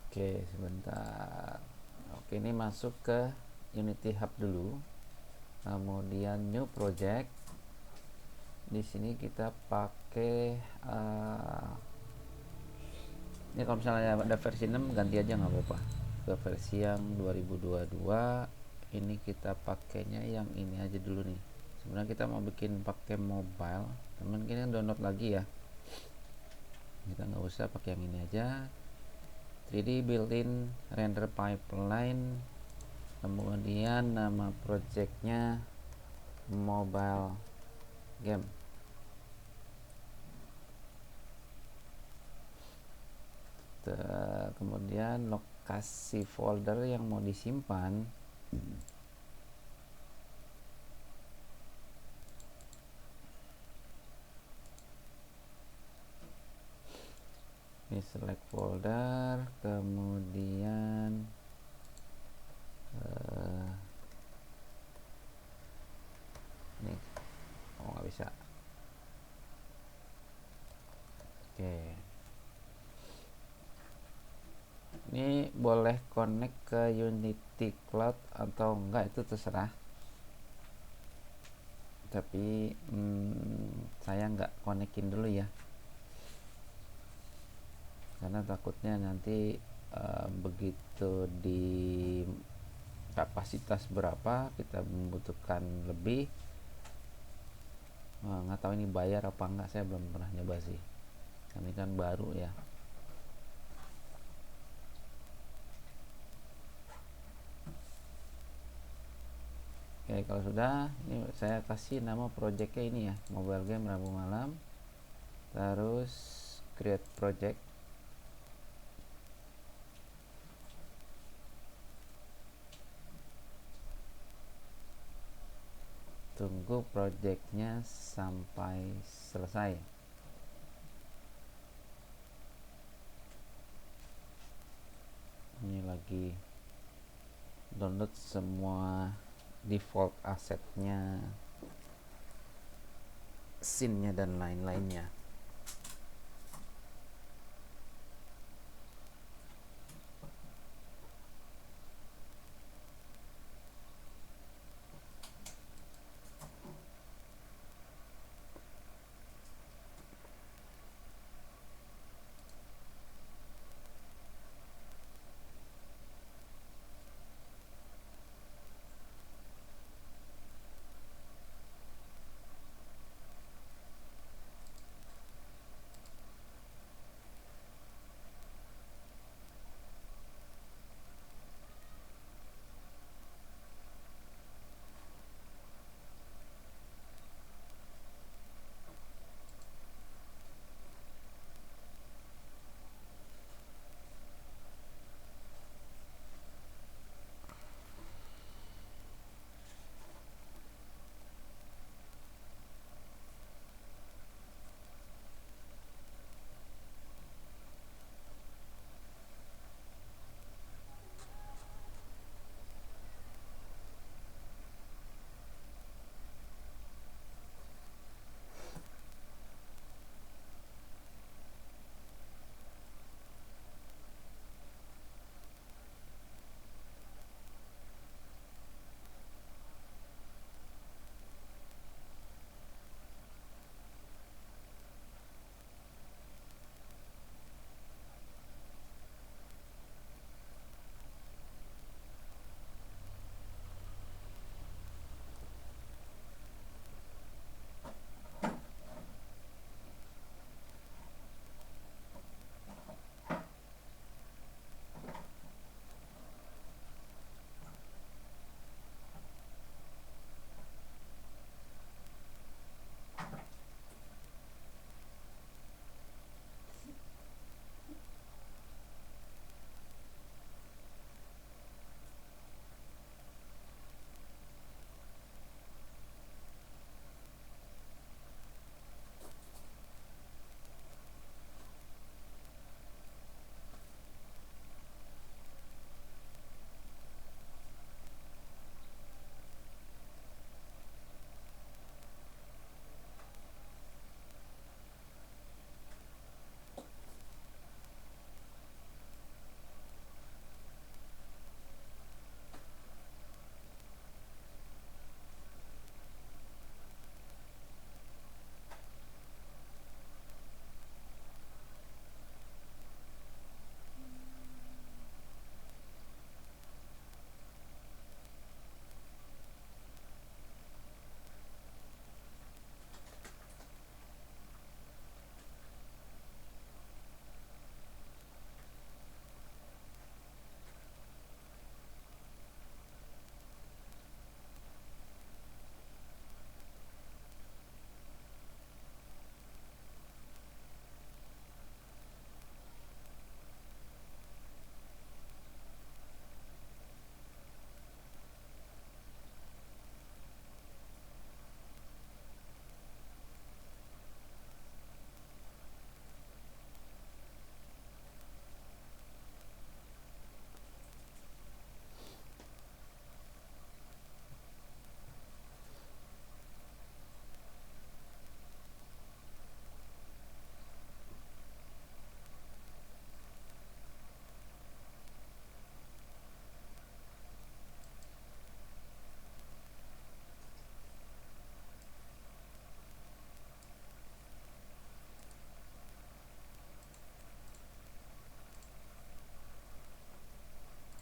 Oke, sebentar. Oke, ini masuk ke Unity Hub dulu. Kemudian new project. Di sini kita pakai ini kalau misalnya ada versi 6 ganti aja nggak apa-apa. Ke versi yang 2022 ini kita pakainya yang ini aja dulu nih. Sebenarnya kita mau bikin pakai mobile, teman kita download lagi ya. Kita nggak usah pakai yang ini aja. 3D built-in render pipeline, kemudian nama projectnya mobile game. Kemudian lokasi folder yang mau disimpan ini, select folder, kemudian ini nggak bisa. Oke, ini boleh connect ke Unity Cloud atau enggak, itu terserah, tapi saya nggak konekin dulu ya, karena takutnya nanti begitu di kapasitas berapa kita membutuhkan lebih, nggak tahu ini bayar apa enggak, saya belum pernah nyoba sih, ini kan baru ya. Oke, kalau sudah, ini saya kasih nama projectnya ini ya, mobile game Rabu Malam, terus create project. Tunggu projectnya sampai selesai. Ini lagi download semua default asetnya, scene-nya dan lain-lainnya.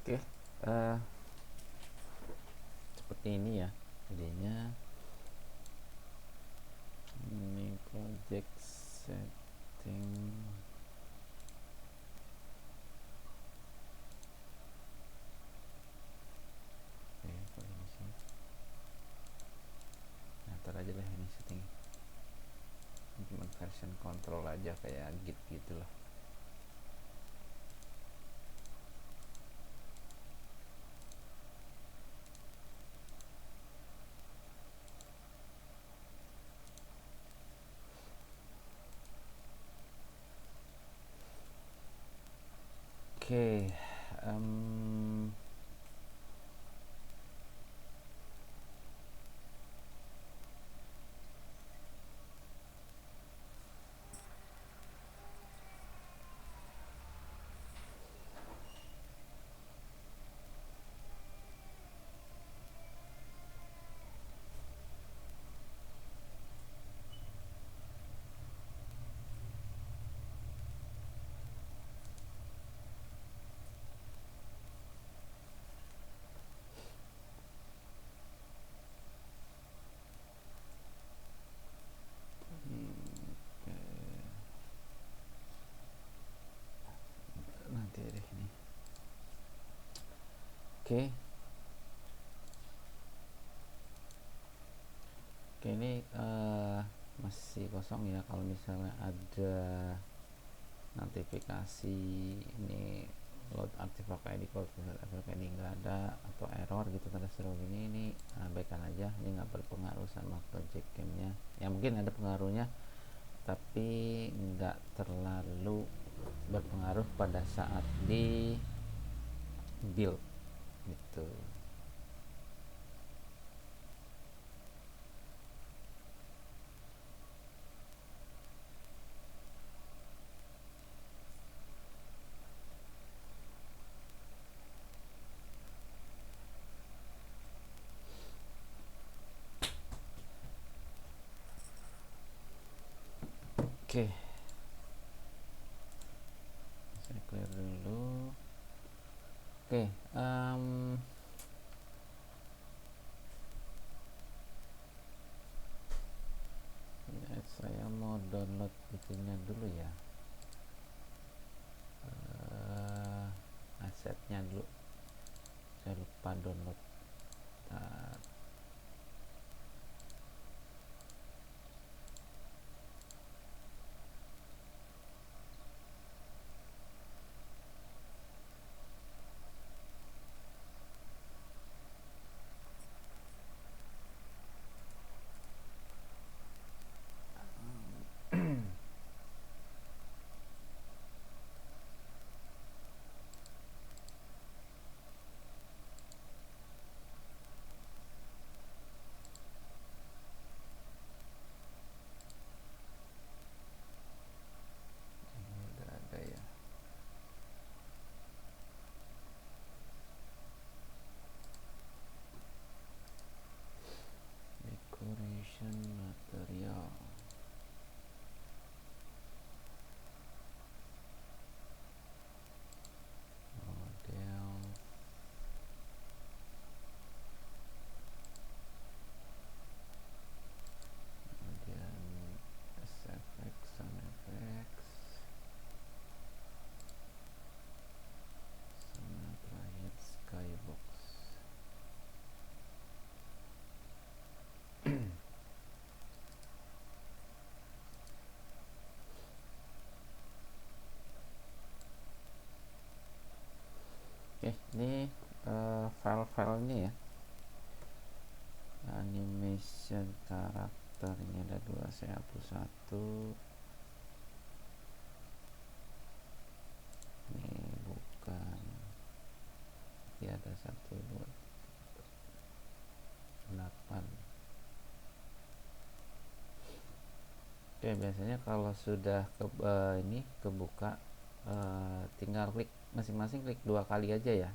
Oke, eh, seperti ini ya jadinya. Ini project setting. Oke, kok ini sih, nah ntar aja lah ini setting, cuma version control aja kayak git gitu lah. Oke, nanti deh ini. Oke. Oke, ini masih kosong ya. Kalau misalnya ada notifikasi ini load artifact ID, kalau misalnya artifact ID nggak ada atau error gitu tanda seru ini abaikan aja, ini nggak berpengaruh sama project gamenya ya. Mungkin ada pengaruhnya tapi nggak terlalu berpengaruh pada saat di build gitu. Oke, saya clear dulu. Oke, ya, saya mau download itunya dulu ya, asetnya dulu. Saya lupa download. Bentar. Ini udah ada ya. Decoration material. Model. Kemudian SFX, SunFX. Sama terakhir Skybox. Oke, ini file-filenya ya. Animation karakter ini ada 2, saya hapus 1. Ini bukan, ya ada 1, 2, 8. Oke, biasanya kalau sudah ini kebuka, tinggal klik masing-masing, klik 2 kali aja ya.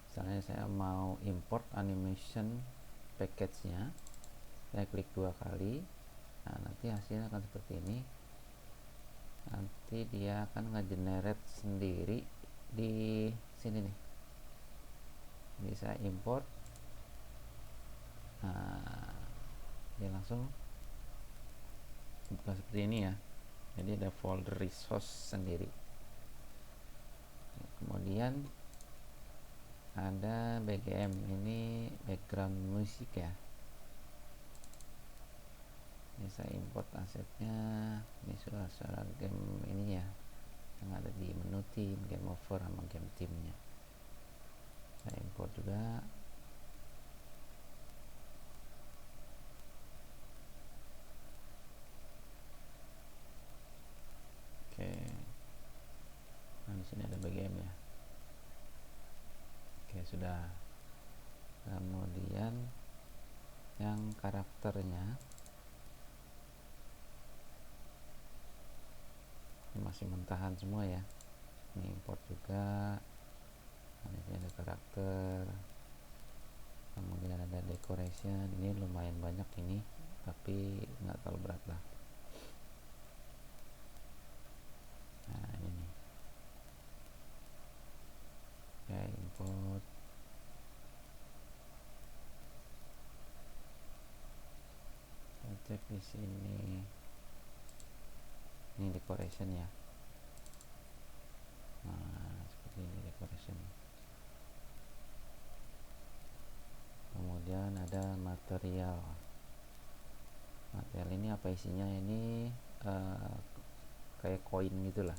Misalnya saya mau import animation package-nya, saya klik 2 kali. Nah, nanti hasilnya akan seperti ini. Nanti dia akan nge-generate sendiri di sini nih, bisa import. Nah, dia langsung buka seperti ini ya. Jadi ada folder resource sendiri. Kemudian ada BGM, ini background musik ya. Ini saya import asetnya. Ini suara game ini ya, yang ada di menu tim, game over sama game timnya. Saya import juga. Oke. Nah, di sini ada BGM ya. Oke, sudah. Kemudian yang karakternya ini masih mentahan semua ya. Ini import juga. Nah, di sini ada karakter. Kemudian ada decoration. Ini lumayan banyak ini, tapi nggak terlalu berat lah. Nah, ini nih. Oke, import. Kita cek di sini. Ini decoration ya. Nah, seperti ini decoration. Kemudian ada material. Material ini apa isinya? Ini kayak koin gitulah.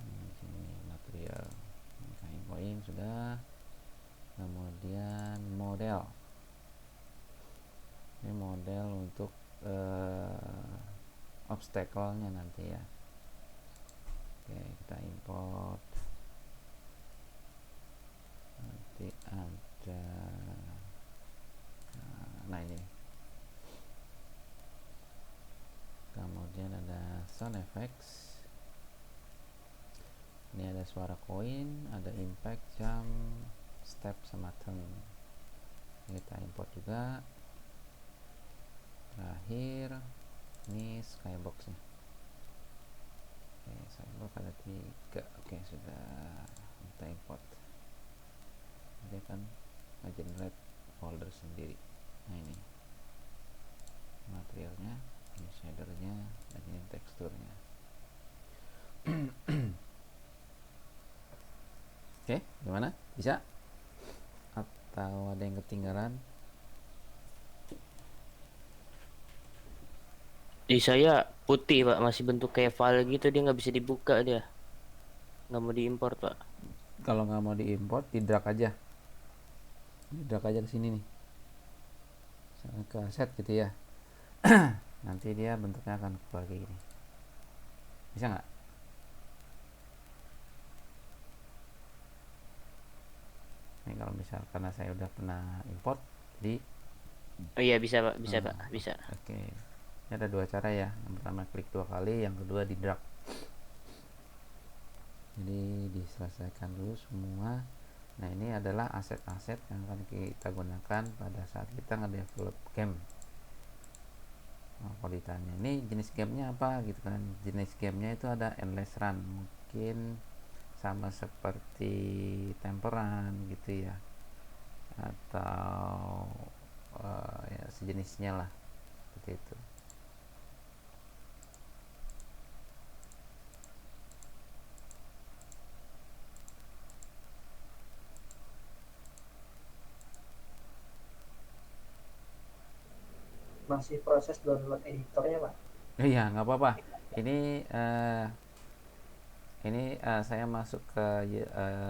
Di sini material, kayak koin sudah. Kemudian model. Ini model untuk obstacle-nya nanti ya. Oke, kita import. Nanti ada, nah ini. Kemudian ada sound effects. Ini ada suara koin, ada impact, jump, step, sama turn. Kita import juga. Terakhir ini skybox nya. Oke, skybox ada 3. Oke, sudah kita import. Dia akan generate folder sendiri. Nah, ini materialnya, ini shadernya, dan ini teksturnya. Oke, gimana? Bisa? Atau ada yang ketinggalan? Di saya putih pak, masih bentuk kayak file gitu, dia nggak bisa dibuka, dia nggak mau diimport pak. Kalau nggak mau diimport, di drag aja. Di drag aja ke sini nih. Misalnya ke set gitu ya. Nanti dia bentuknya akan keluar kayak gini. Bisa nggak? Ini kalau misal karena saya udah pernah import, jadi Oh iya bisa pak, bisa pak, bisa. oke. Ini ada 2 cara ya. Yang pertama klik 2 kali, yang kedua di drag. Jadi diselesaikan dulu semua. Nah, ini adalah aset-aset yang akan kita gunakan pada saat kita ngedevelop game. Nah, kalau ditanya ini jenis gamenya apa gitu kan, jenis gamenya itu ada endless run, mungkin sama seperti temperan gitu ya, atau ya sejenisnya lah, seperti itu. Masih proses download editornya pak. Iya, nggak apa-apa. Ini saya masuk ke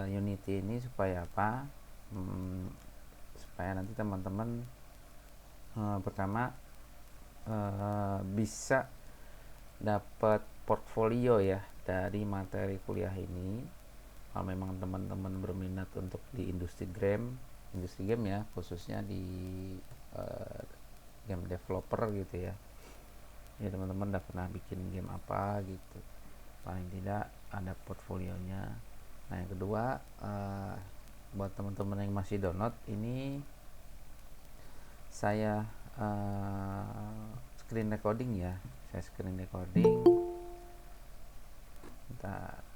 Unity ini supaya apa? Supaya nanti teman-teman pertama bisa dapat portfolio ya dari materi kuliah ini. Kalau memang teman-teman berminat untuk di industri game ya, khususnya di game developer gitu ya. Ya, teman-teman udah pernah bikin game apa gitu, paling tidak ada portfolionya. Nah, yang kedua, buat teman-teman yang masih download ini, saya screen recording ya, saya screen recording. Bentar.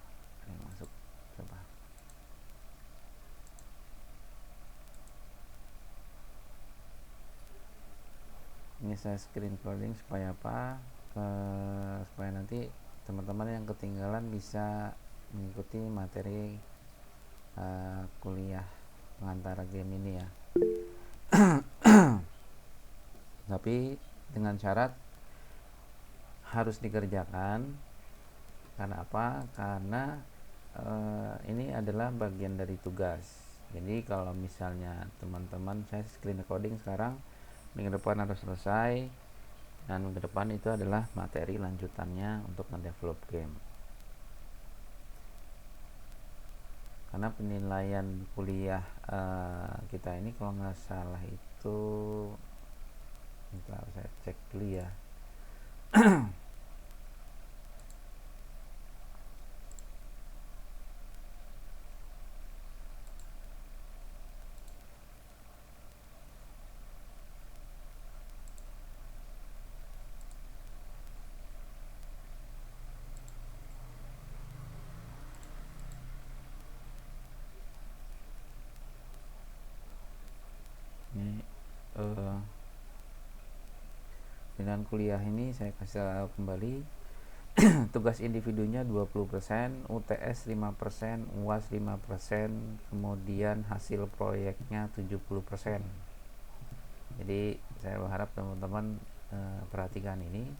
ini saya screen recording supaya apa, supaya nanti teman-teman yang ketinggalan bisa mengikuti materi kuliah pengantara game ini ya. Tapi dengan syarat harus dikerjakan. Karena apa? Karena ini adalah bagian dari tugas. Jadi kalau misalnya teman-teman, saya screen recording sekarang, minggu depan harus selesai, dan minggu depan itu adalah materi lanjutannya untuk mendevelop game. Karena penilaian kuliah kita ini kalau nggak salah itu, bentar saya cek dulu ya. Ini dengan kuliah ini saya kasih tahu kembali. Tugas individunya 20%, UTS 5%, UAS 5%, kemudian hasil proyeknya 70%. Jadi saya berharap teman-teman perhatikan ini,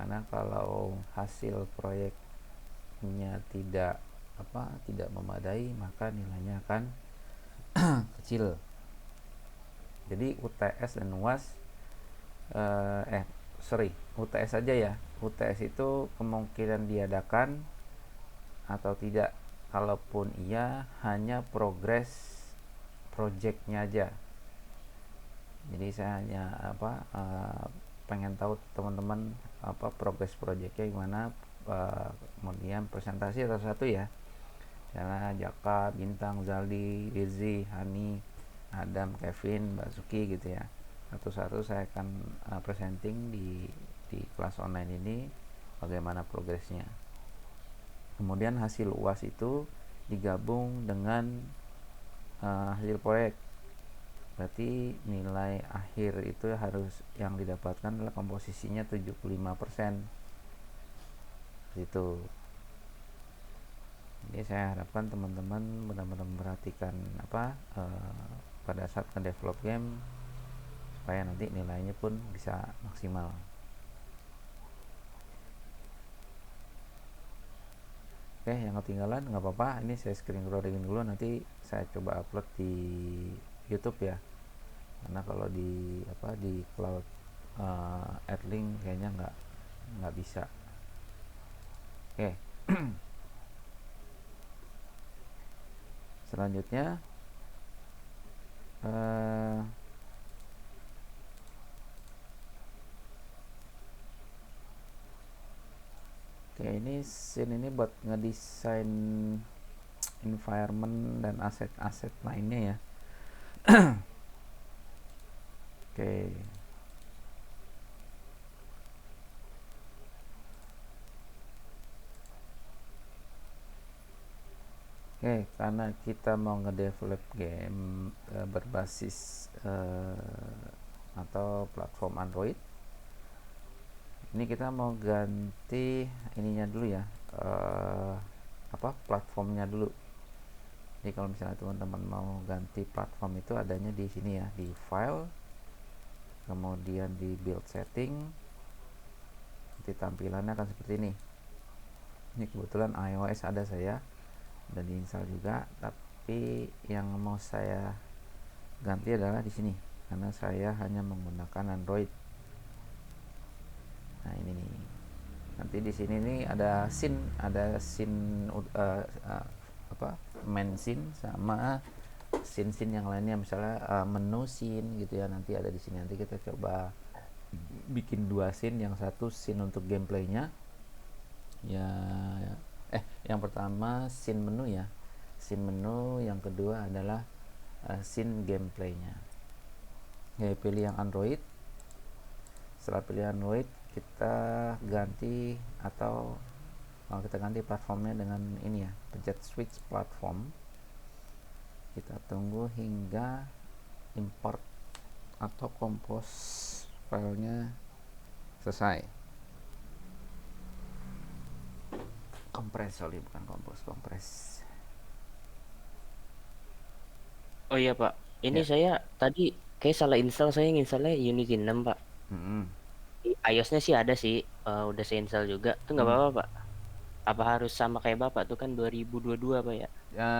karena kalau hasil proyeknya tidak memadai, maka nilainya akan kecil. Jadi UTS dan UAS UTS saja ya. UTS itu kemungkinan diadakan atau tidak. Kalaupun iya, hanya progres projectnya aja. Jadi saya hanya pengen tahu teman-teman progres projectnya gimana, kemudian presentasi satu-satu ya. Misalnya Jaka, Bintang, Zaldi, Rizzi, Hani, Adam, Kevin, Basuki gitu ya. Satu-satu saya akan presenting di kelas online ini bagaimana progresnya. Kemudian hasil UAS itu digabung dengan hasil proyek. Berarti nilai akhir itu harus yang didapatkan adalah komposisinya 75%. Gitu. Jadi saya harapkan teman-teman benar-benar memperhatikan pada saat nge-develop game, supaya nanti nilainya pun bisa maksimal. Oke, yang ketinggalan nggak apa-apa, ini saya screen recording dulu, nanti saya coba upload di YouTube ya. Karena kalau di cloud Earthlink kayaknya nggak bisa. Oke. Selanjutnya oke, ini scene ini buat ngedesain environment dan aset-aset lainnya ya. Oke. Oke, karena kita mau ngedevelop game berbasis atau platform Android, ini kita mau ganti ininya dulu ya, platformnya dulu. Jadi kalau misalnya teman-teman mau ganti platform itu adanya di sini ya, di file, kemudian di build setting. Nanti tampilannya akan seperti ini. Ini kebetulan iOS ada saya dan diinstal juga, tapi yang mau saya ganti adalah di sini karena saya hanya menggunakan Android. Nah ini nih, nanti di sini nih ada scene main scene sama scene yang lainnya, misalnya menu scene gitu ya, nanti ada di sini. Nanti kita coba bikin dua scene, yang satu scene untuk gameplaynya ya. Yang pertama scene menu ya, scene menu, yang kedua adalah scene gameplaynya. Ya, pilih yang Android. Setelah pilih Android, kita ganti platformnya dengan ini ya, pencet switch platform. Kita tunggu hingga import atau compose filenya selesai. Kompres, sorry, bukan kompos, kompres. Oh iya Pak, ini Ya. saya tadi kayak salah install, saya nginstalnya Unity 6 Pak. Mm-mm. iOS-nya sih ada sih, udah saya install juga. Itu nggak Hmm. apa-apa Pak. Apa harus sama kayak Bapak tuh kan 2022 Pak ya? Ya,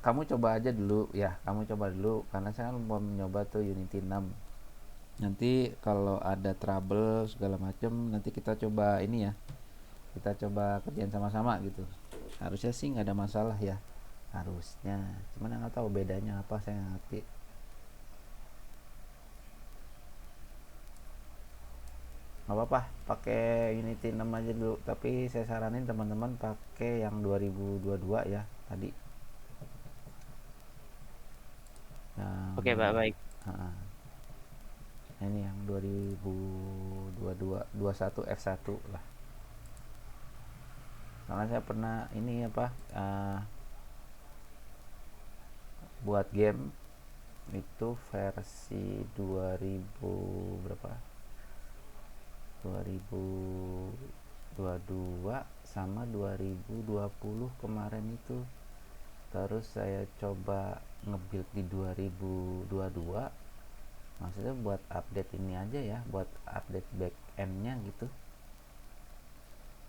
kamu coba aja dulu ya, kamu coba dulu karena saya kan mau mencoba tuh Unity 6. Nanti kalau ada trouble segala macam, nanti kita coba ini ya, kita coba kerjaan sama-sama gitu. Harusnya sih nggak ada masalah ya, harusnya. Cuman nggak tahu bedanya apa, saya nggak ngerti. Nggak apa-apa, pakai Unity 6 aja dulu, tapi saya saranin teman-teman pakai yang 2022 ya tadi, yang Oke Pak, baik. ah, ini yang 2022 21 F1 lah. Soalnya saya pernah ini apa, buat game itu versi 2000 berapa, 2022 sama 2020 kemarin itu. Terus saya coba nge-build di 2022, maksudnya buat update ini aja ya, buat update back endnya gitu.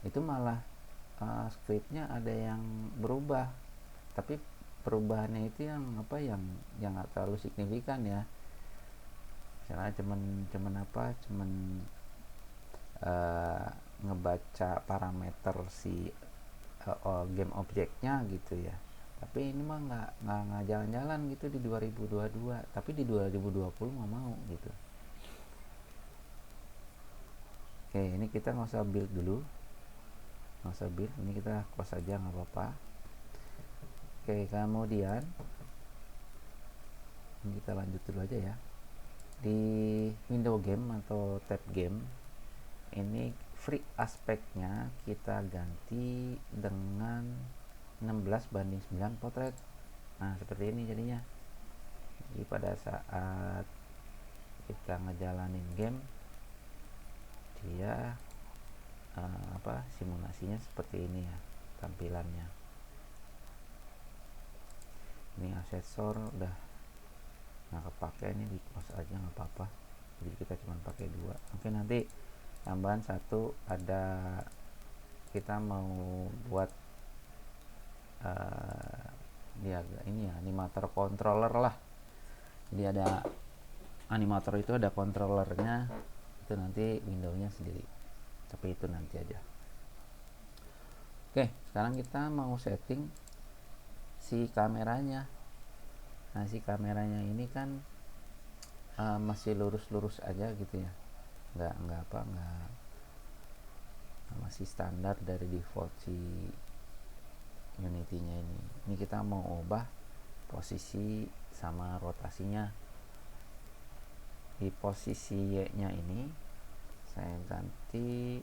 Itu malah scriptnya ada yang berubah, tapi perubahannya itu yang apa, yang nggak terlalu signifikan ya. Misalnya cuman apa, cuman uh, ngebaca parameter si game objeknya gitu ya. Tapi ini mah nggak jalan-jalan gitu di 2022, tapi di 2020 mau gitu. Oke, ini kita nggak usah build dulu, nggak usah build, ini kita close aja nggak apa-apa. Oke, kemudian ini kita lanjut dulu aja ya. Di window game atau tab game ini free aspeknya kita ganti dengan 16:9 potret. Nah seperti ini jadinya. Jadi pada saat kita ngejalanin game, dia apa, simulasinya seperti ini ya tampilannya. Ini asesor udah nggak kepake, ini di close aja nggak apa-apa. Jadi kita cuma pakai 2. Mungkin nanti tambahan 1 ada, kita mau buat dia ini ya, animator controller lah. Jadi ada animator itu ada controllernya, itu nanti windownya sendiri, tapi itu nanti aja. Oke, sekarang kita mau setting si kameranya. Nah si kameranya ini kan masih lurus-lurus aja gitu ya, nggak apa, nggak masih standar dari default si Unity-nya ini. Ini kita mau ubah posisi sama rotasinya. Di posisi Y-nya ini saya ganti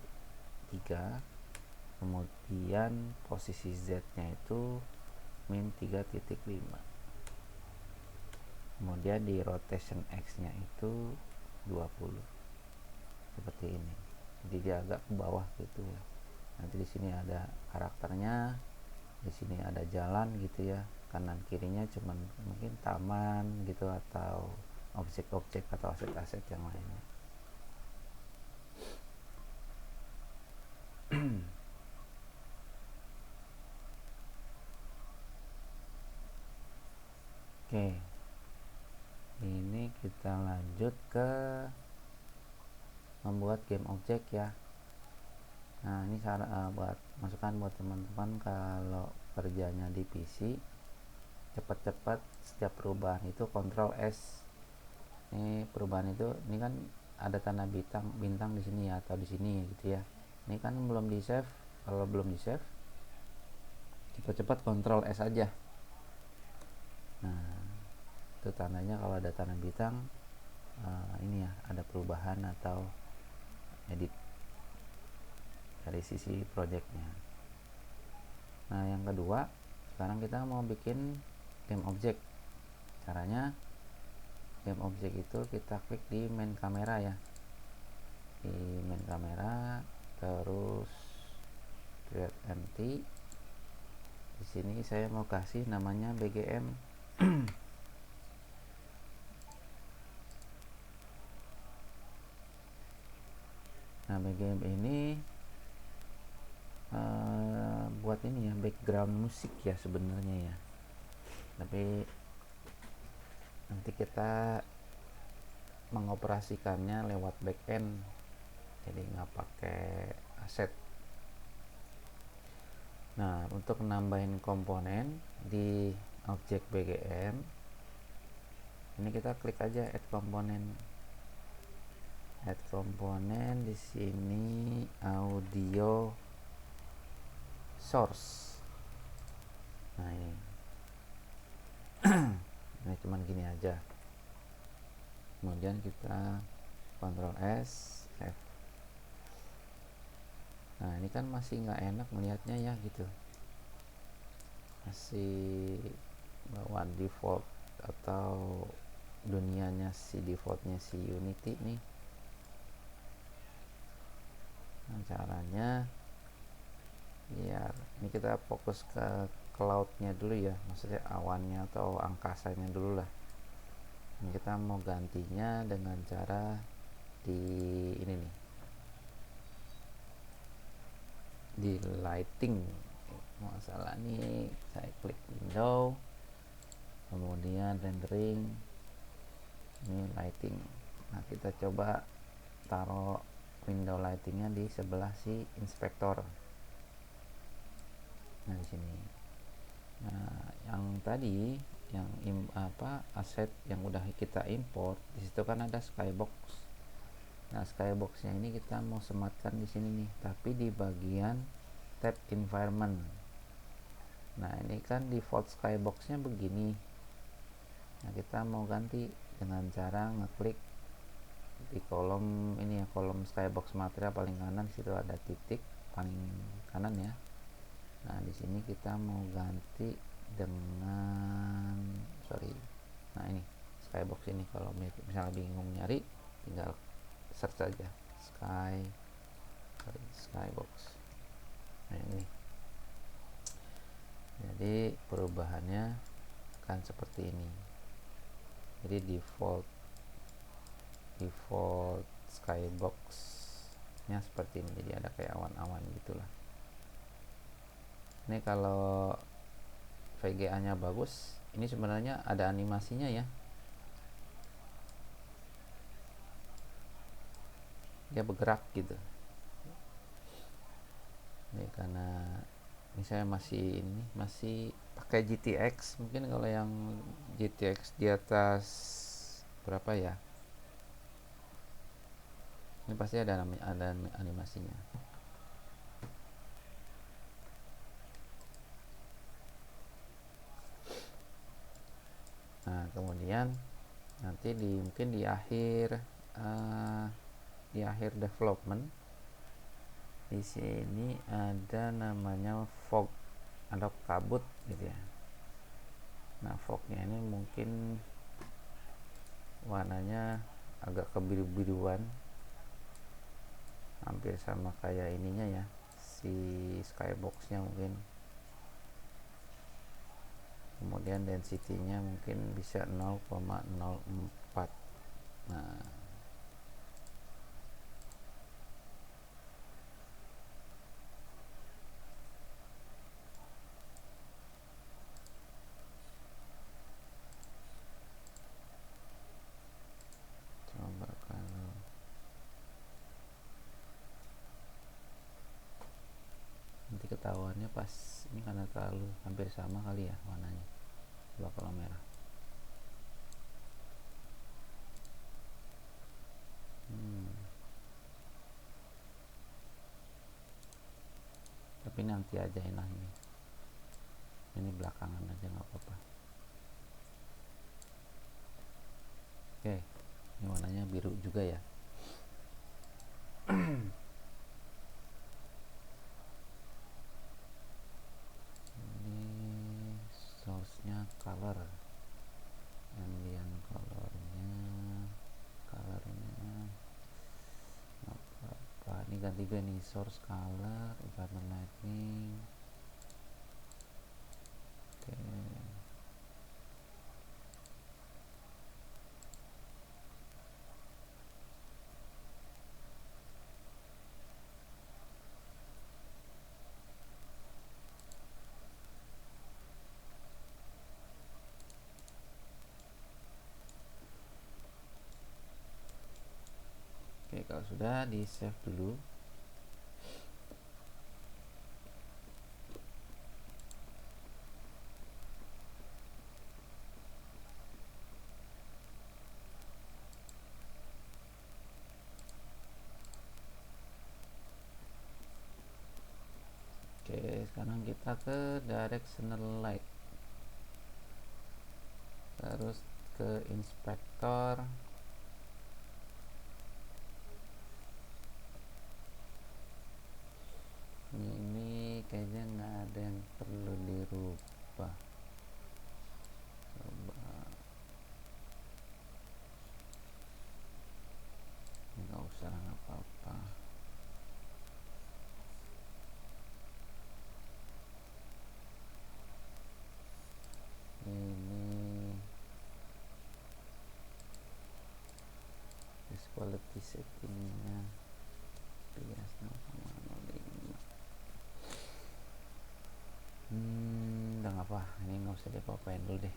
3, kemudian posisi Z-nya itu min 3.5, kemudian di rotation X-nya itu 20, seperti ini. Jadi dia agak ke bawah gitu ya. Nanti di sini ada karakternya, di sini ada jalan gitu ya, kanan kirinya cuman mungkin taman gitu atau objek-objek atau aset-aset yang lainnya. Oke, ini kita lanjut ke membuat game objek ya. Nah ini buat masukan buat teman-teman kalau kerjanya di PC cepat-cepat, setiap perubahan itu Ctrl S. Ini perubahan itu, ini kan ada tanda bintang di sini ya, atau di sini gitu ya. Ini kan belum di save. Kalau belum di save, cepat-cepat Ctrl S aja. Nah itu tandanya kalau ada tanda bintang, ini ya ada perubahan atau edit dari sisi projectnya. Nah yang kedua, sekarang kita mau bikin game object. Caranya game object itu kita klik di main kamera ya. di main kamera, terus create empty. Di sini saya mau kasih namanya BGM. Nah, BGM ini buat ini ya, background musik ya sebenarnya ya, tapi nanti kita mengoperasikannya lewat backend, jadi nggak pakai aset. Nah, untuk nambahin komponen di objek BGM ini kita klik aja add komponen. Add komponen di sini audio source. Nah, ini ini cuman gini aja. Kemudian kita Ctrl S F. Nah, ini kan masih nggak enak melihatnya ya gitu, masih bawa default atau dunianya si defaultnya si Unity nih. Nah, caranya biar ini kita fokus ke cloudnya dulu ya, maksudnya awannya atau angkasanya dulu lah. Ini kita mau gantinya dengan cara di ini nih, di lighting. Masalah nih, saya klik window, kemudian rendering, ini lighting. Nah, kita coba taruh window lightingnya di sebelah si inspektor. Nah, di sini. Nah, yang tadi yang aset yang udah kita import di situ kan ada skybox. Nah, skyboxnya ini kita mau sematkan di sini nih, tapi di bagian tab environment. Nah, ini kan default skyboxnya begini. Nah, kita mau ganti dengan cara ngeklik di kolom ini ya, kolom skybox material paling kanan. Di situ ada titik paling kanan ya. Nah, di sini kita mau ganti dengan nah ini skybox ini. Kalau misalnya bingung nyari, tinggal search aja skybox. Nah, ini jadi perubahannya akan seperti ini. Jadi default skybox nya seperti ini, jadi ada kayak awan-awan gitulah. Ini kalau VGA nya bagus, ini sebenarnya ada animasinya ya, dia bergerak gitu. Ini karena ini saya masih pakai GTX. Mungkin kalau yang GTX di atas berapa ya, ini pasti ada animasinya. Nah, kemudian nanti mungkin di akhir development di sini ada namanya fog, ada kabut gitu ya. Nah, fognya ini mungkin warnanya agak kebiru-biruan, hampir sama kayak ininya ya, si skyboxnya mungkin. Kemudian density-nya mungkin bisa 0,04. Nah, coba kalau nanti ketahuannya pas ini karena terlalu hampir sama kali ya warnanya. Coba kalau merah. Tapi nanti aja enak ini belakangan aja nggak apa-apa. Oke, ini warnanya biru juga ya. Ini source-nya color, ambient colornya ganti juga nih, source color environment lighting. Oke. Oke, kalau sudah di save dulu. Oke, sekarang kita ke directional light, terus ke inspektor. Ini kayaknya nggak ada yang perlu dirubah. Coba nggak usah, nggak apa-apa. Ini quality settingnya bias 0,05. Udah nggak apa, ini nggak usah diapa-apain dulu deh.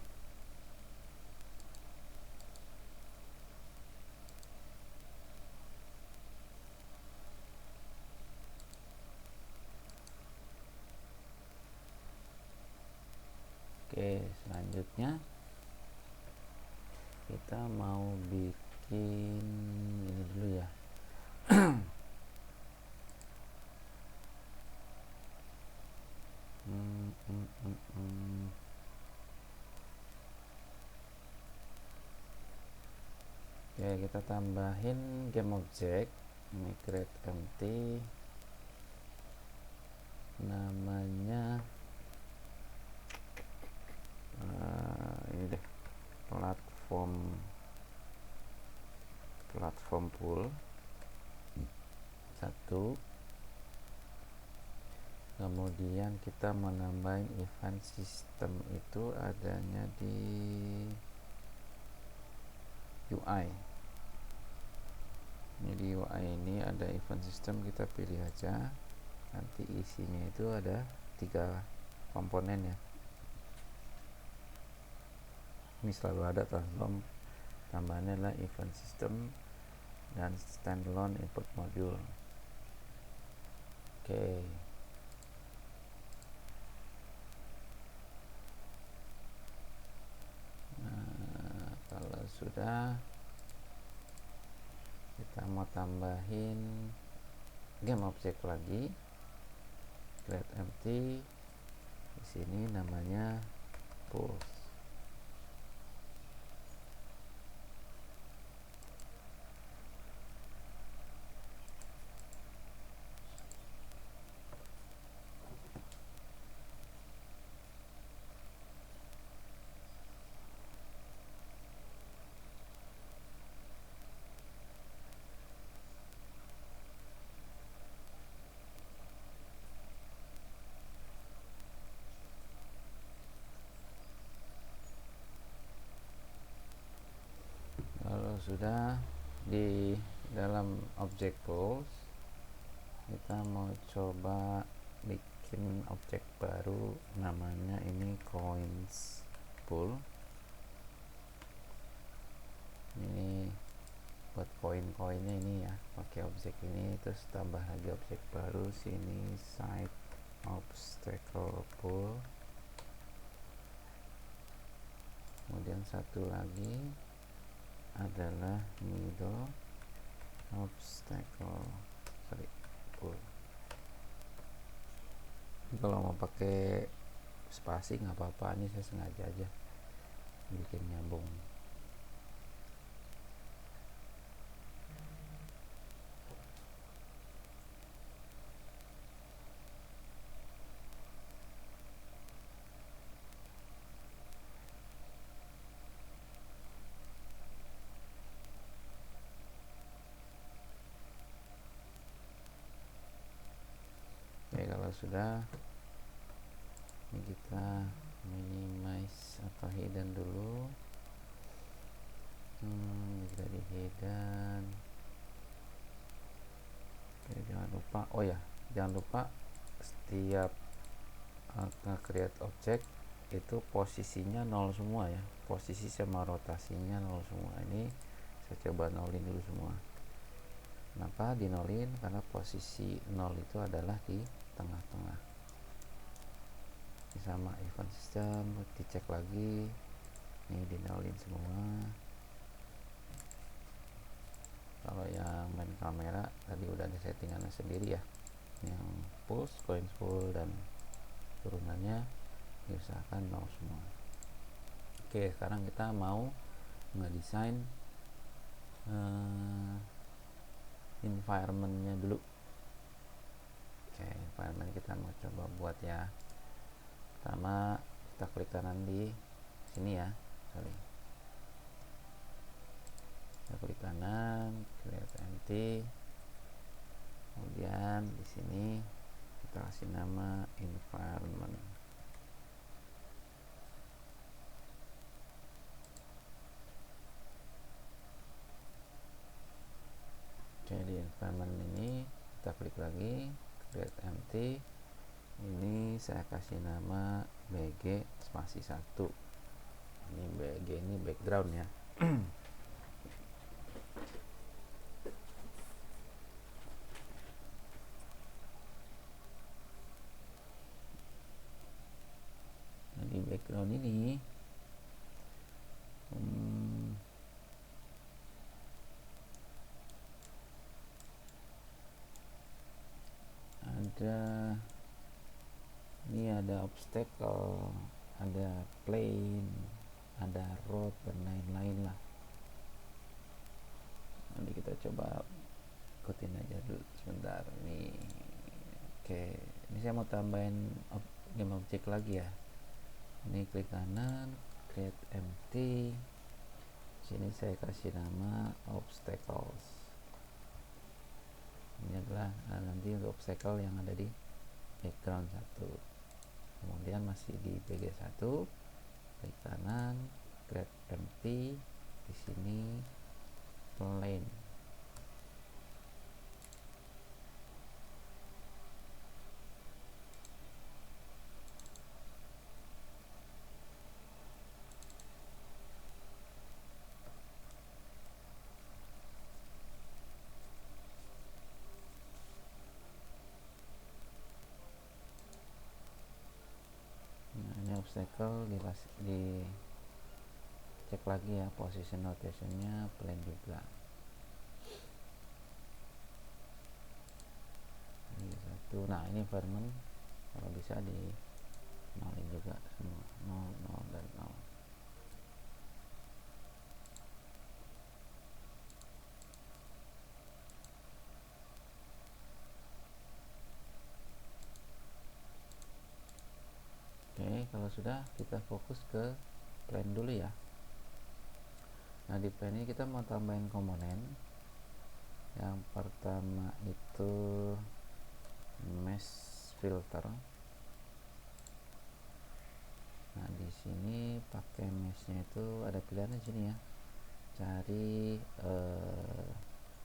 Oke, selanjutnya kita mau bikin ini dulu ya. Oke, kita tambahin game object. Ini create empty, namanya ini deh, platform pool 1. Kemudian kita menambahin event system, itu adanya di UI. Ini di UI ini ada event system, kita pilih aja. Nanti isinya itu ada 3 komponen ya. Ini selalu ada transform, tambahannya adalah event system dan standalone input module. Oke. Nah, kalau sudah, kita mau tambahin game object lagi, create empty. Di sini namanya pulse. Kalau sudah di dalam object pools, kita mau coba bikin objek baru, namanya ini coins pool. Ini buat koin-koinnya ini ya, pakai objek ini. Terus tambah lagi objek baru sini, side obstacle pool. Kemudian satu lagi adalah middle obstacle pool. Kalau mau pakai spasi nggak apa-apa, ini saya sengaja aja bikin nyambung. kalau sudah, ini kita minimize atau hidden dulu. Kita di hidden. Oke, jangan lupa, oh ya, jangan lupa setiap nge-create object itu posisinya 0 semua ya, posisi sama rotasinya 0 semua. Ini saya coba nolin dulu semua. Kenapa dinolin? Karena posisi 0 itu adalah di tengah-tengah. Ini sama event system, dicek lagi, ini dinolin semua. Kalau yang main kamera tadi udah ada settingannya sendiri ya, yang push, coin full, dan turunannya diusahakan 0 semua. Oke, sekarang kita mau ngedesain environmentnya dulu. Oke, environment kita mau coba buat ya. Pertama kita klik kanan di sini ya, kita klik kanan, create empty, kemudian di sini kita kasih nama environment. Oke, di environment ini kita klik lagi, create empty. Ini saya kasih nama BG spasi 1. Ini BG ini background ya. Nah, di background ini ada obstacle, ada plane, ada road, dan lain-lain lah. Nanti kita coba ikutin aja dulu sebentar nih. Oke, ini saya mau tambahin game object lagi ya. Ini klik kanan, create empty. Sini saya kasih nama obstacles. Ini adalah nanti untuk obstacle yang ada di background 1. Kemudian masih di BG1, klik kanan, create empty. Di sini plane. Obstacle di cek lagi ya, position notationnya plane juga. Ini satu. Nah, ini environment kalau bisa di nolin juga semua, 0, 0, dan 0. Oke, kalau sudah kita fokus ke plane dulu ya. Nah, di plane ini kita mau tambahin komponen. Yang pertama itu mesh filter. Nah, di sini pakai meshnya itu ada pilihannya di sini ya. Cari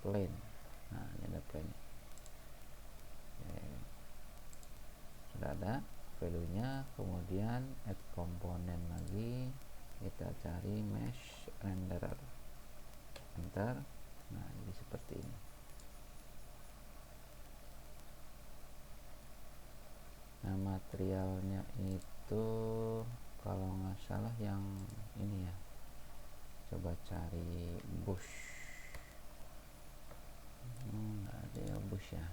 plane. Nah, ini ada plane. Oke. Sudah ada value-nya, kemudian add komponen lagi, kita cari mesh renderer, enter. Nah, jadi seperti ini. Nah, materialnya itu kalau nggak salah yang ini ya, coba cari bush. Nggak ada ya bush ya.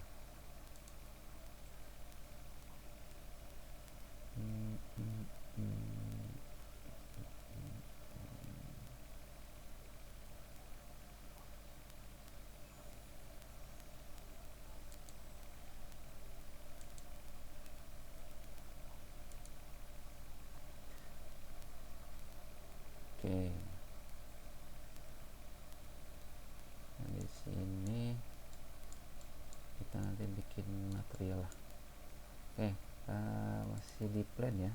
Oke. Nah, di sini kita nanti bikin material lah. Oke, masih di plan ya.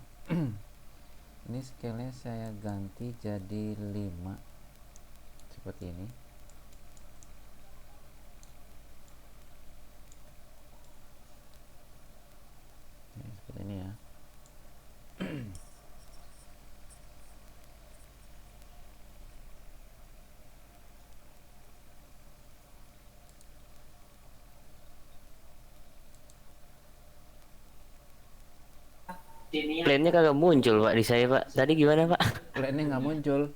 Ini scale nya saya ganti jadi 5 seperti ini. Seperti ini ya. Plannya kagak muncul pak di saya pak. Tadi gimana pak? Plannya nggak muncul.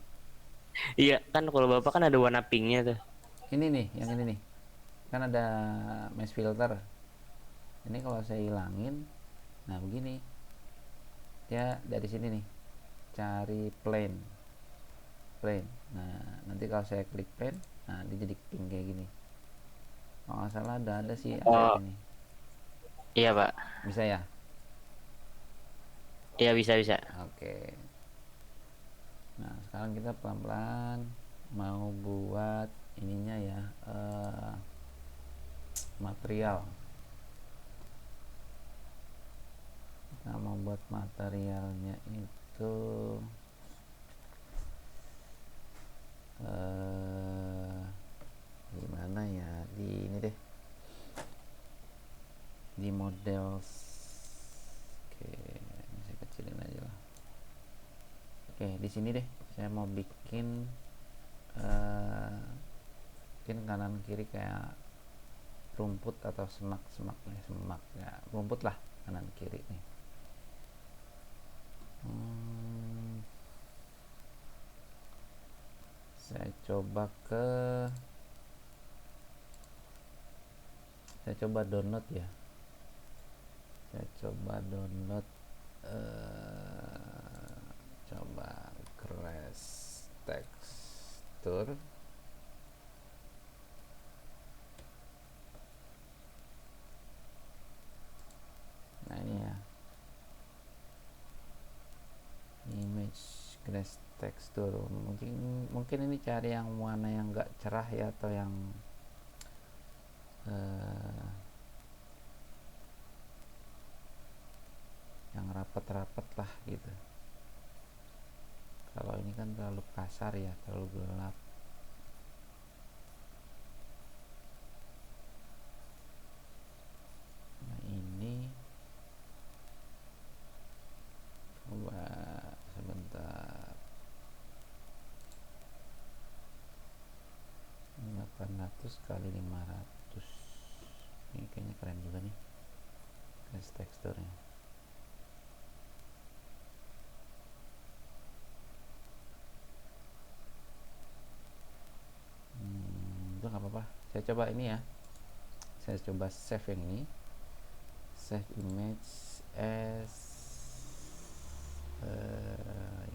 Iya kan kalau bapak kan ada warna pinknya tuh. Ini nih, yang ini nih, kan ada mesh filter. Ini kalau saya hilangin, nah begini, dia dari sini nih, cari plane. Nah nanti kalau saya klik plane, nah dia jadi pink kayak gini. Kalau nggak salah ada sih aset Oh ini. iya pak. Bisa ya? Iya bisa bisa. Oke. Nah sekarang kita pelan-pelan mau buat ininya ya, material. Kita mau buat materialnya itu gimana ya, di ini deh, di model. Oke, ini saya kecilin aja lah. Oke, di sini deh saya mau bikin mungkin kanan kiri kayak rumput atau semak ya, rumput lah kanan kiri nih. Saya coba download ya. Saya coba download coba Grass Texture. Nah ini ya, image Grass Texture. Mungkin ini cari yang warna yang enggak cerah ya, atau yang rapet-rapet lah gitu. Kalau ini kan terlalu kasar ya, terlalu gelap. Nah ini coba sebentar, 800 kali 500. Ini kayaknya keren juga nih guys teksturnya. Itu nggak apa-apa, saya coba ini ya, saya coba save yang ini, save image as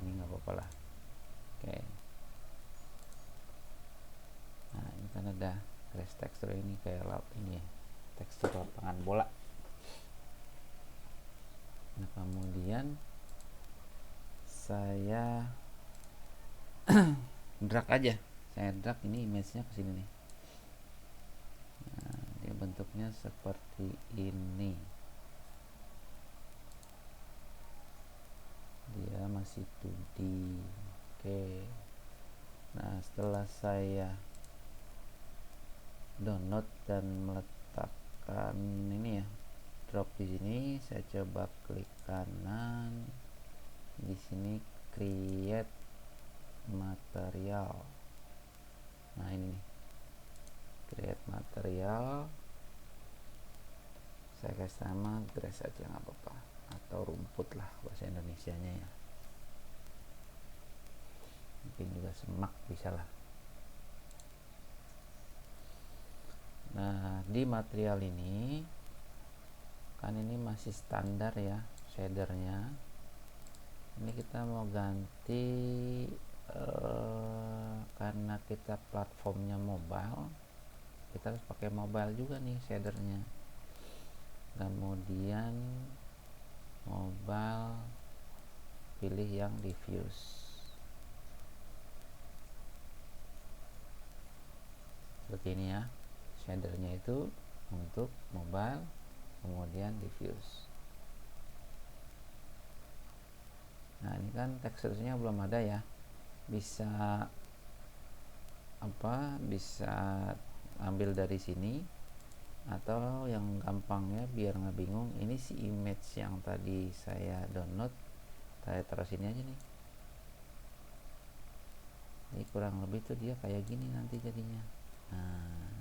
ini nggak apa-apa lah. Oke. Nah ini kan ada grass texture, ini kayak laut ini ya, tekstur lapangan bola. Nah kemudian saya drag aja, saya drag ini image-nya ke sini nih. Nah, dia bentuknya seperti ini. Dia masih 2D. Oke. Nah, setelah saya download dan meletakkan ini ya, drop di sini, saya coba klik kanan. Di sini create material. Nah, ini nih. Create material. Saya kasih nama grass aja nggak apa-apa, atau rumput lah bahasa Indonesianya ya. Mungkin juga semak bisa lah. Nah di material ini kan ini masih standar ya shadernya. Ini kita mau ganti karena kita platformnya mobile, kita harus pakai mobile juga nih shadernya. Kemudian mobile, pilih yang diffuse seperti ini ya, shadernya itu untuk mobile, kemudian diffuse. ini kan teksturnya belum ada ya, bisa bisa ambil dari sini, atau yang gampangnya biar nggak bingung, ini si image yang tadi saya download saya taruh sini aja nih. Jadi kurang lebih tuh dia kayak gini nanti jadinya. Nah,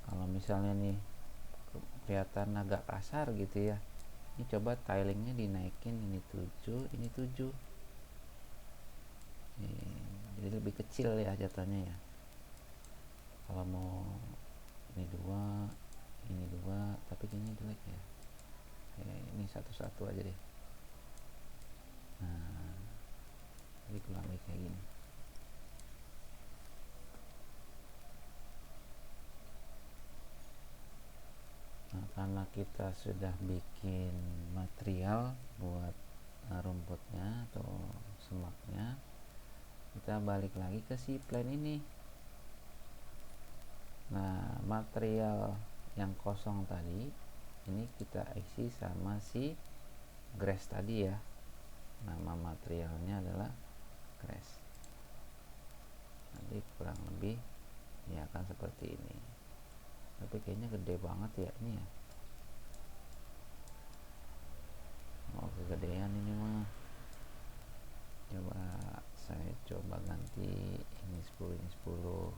kalau misalnya nih kelihatan agak kasar gitu ya, ini coba tilingnya dinaikin, ini 7, ini 7. Jadi lebih kecil ya jatuhnya ya. Kalau mau ini 2, ini 2, tapi kayaknya jelek ya. Ini satu-satu aja deh. Nah, jadi kurang lebih kayak gini. Nah, karena kita sudah bikin material buat rumputnya atau semaknya, kita balik lagi ke si plan ini. Nah, material yang kosong tadi ini kita isi sama si grass tadi ya. Nama materialnya adalah grass. Nanti kurang lebih ya akan seperti ini. Tapi kayaknya gede banget ya ini ya. Mau kegedean ini mah. Coba saya ganti ini 10, ini 10.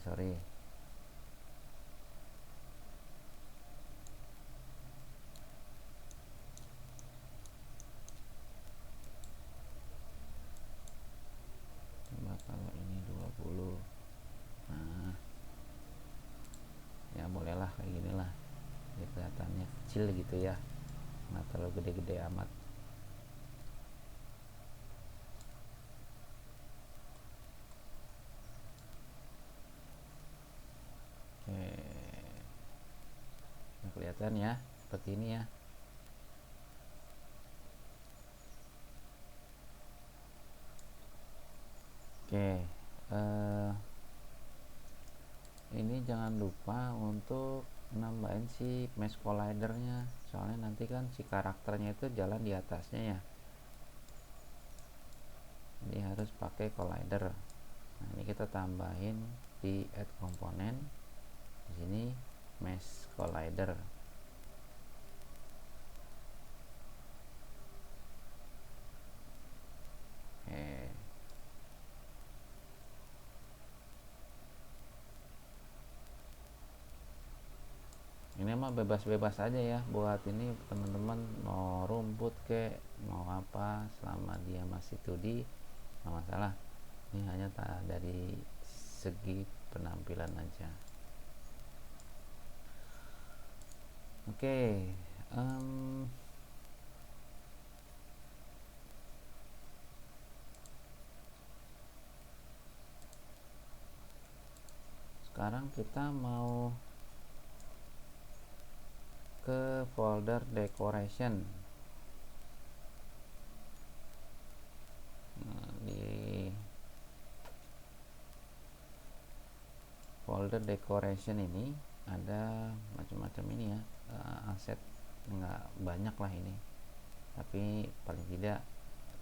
Sorry. Coba kalau ini 20. Nah, ya bolehlah kayak gini lah. Jadi kelihatannya kecil gitu ya, nggak terlalu gede-gede amat. Oke, nah, kelihatan ya seperti ini ya. Oke, ini jangan lupa untuk nambahin si mesh collidernya, soalnya nanti kan si karakternya itu jalan di atasnya ya, jadi harus pakai collider. Nah, ini kita tambahin di add komponen, di sini mesh collider. Oke, ini mah bebas-bebas aja ya buat ini teman-teman, mau rumput kek mau apa, selama dia masih 2D nggak masalah. Ini hanya dari segi penampilan aja. Oke, sekarang kita mau ke folder decoration. Nah, di folder decoration ini ada macam-macam ini ya, aset nggak banyak lah ini, tapi paling tidak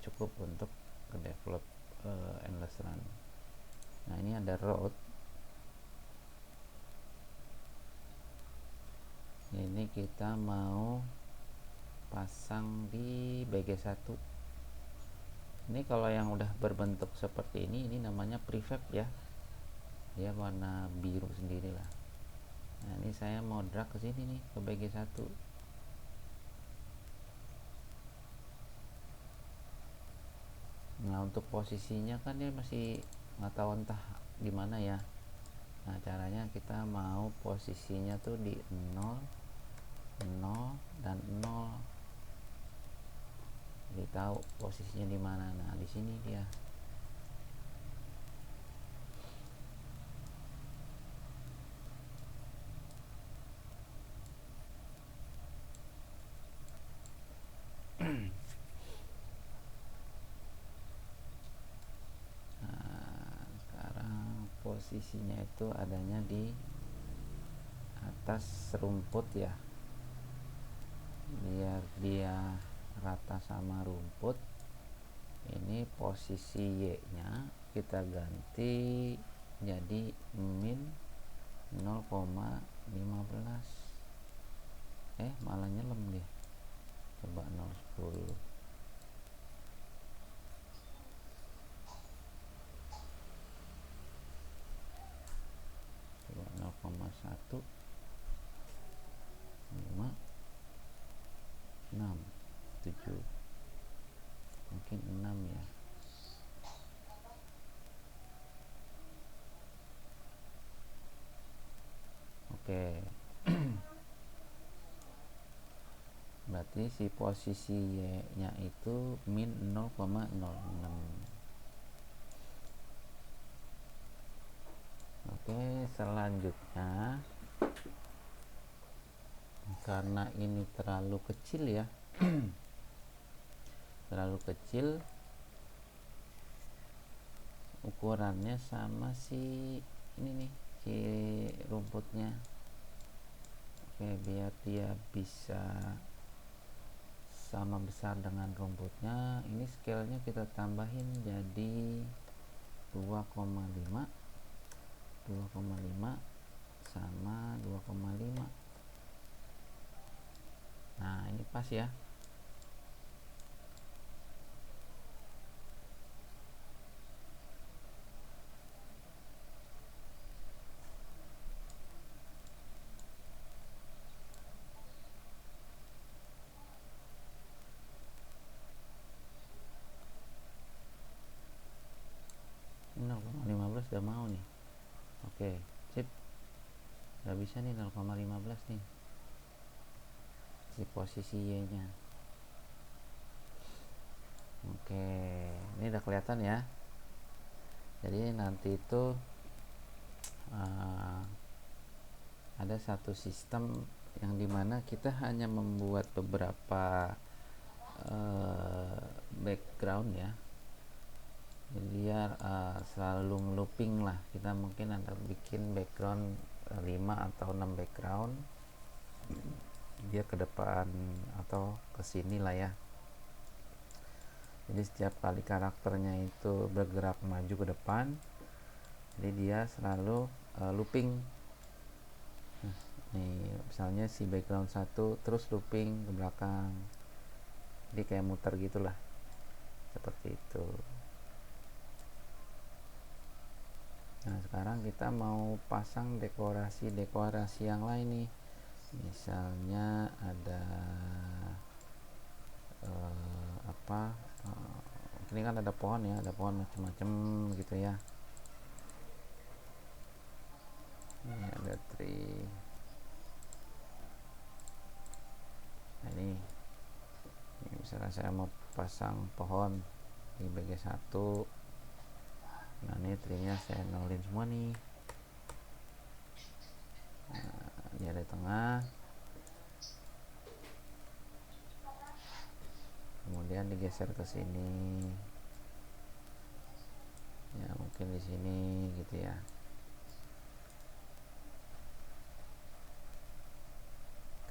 cukup untuk ke develop endless run. Nah, ini ada road, ini kita mau pasang di BG1. Ini kalau yang udah berbentuk seperti ini namanya prefab ya, dia warna biru sendiri lah. Nah, ini saya mau drag ke sini nih, ke BG1. Nah, untuk posisinya kan dia masih nggak tahu entah di mana ya. Nah, caranya kita mau posisinya tuh di 0, 0 dan 0. Jadi tahu posisinya di mana. Nah, di sini dia. Nah, sekarang posisinya itu adanya di atas rumput ya, biar dia rata sama rumput. Ini posisi Y nya kita ganti jadi min 0,15. Malah nyelem deh, coba 0,10. Coba 0,1 5 6 7, mungkin 6 ya. Oke. Berarti si posisi Y nya itu min 0,06. Oke, selanjutnya karena ini terlalu kecil ya, terlalu kecil ukurannya sama si ini nih, si rumputnya. Oke, biar dia bisa sama besar dengan rumputnya, ini scale-nya kita tambahin jadi 2,5 sama 2,5. Nah, ini pas ya. Ini 0,15 udah mau nih. Oke, sip. Udah bisa nih 0,15 nih. Si posisi Y nya. Oke, ini udah kelihatan ya. Jadi nanti itu ada satu sistem yang dimana kita hanya membuat beberapa background ya, biar selalu looping lah. Kita mungkin ada bikin background 5 atau 6 background, dia ke depan atau ke sini lah ya. Jadi setiap kali karakternya itu bergerak maju ke depan, jadi dia selalu looping. Nah, nih misalnya si background 1 terus looping ke belakang, jadi kayak muter gitulah, seperti itu. Nah, sekarang kita mau pasang dekorasi yang lain nih. Misalnya ada ini kan ada pohon ya, ada pohon macam-macam gitu ya. Ini ada tree. Nah, ini misalnya saya mau pasang pohon di bagian 1. Nah, ini tree-nya saya nolin semua nih. Nah, dia ada di tengah. Kemudian digeser ke sini. Ya, mungkin di sini gitu ya.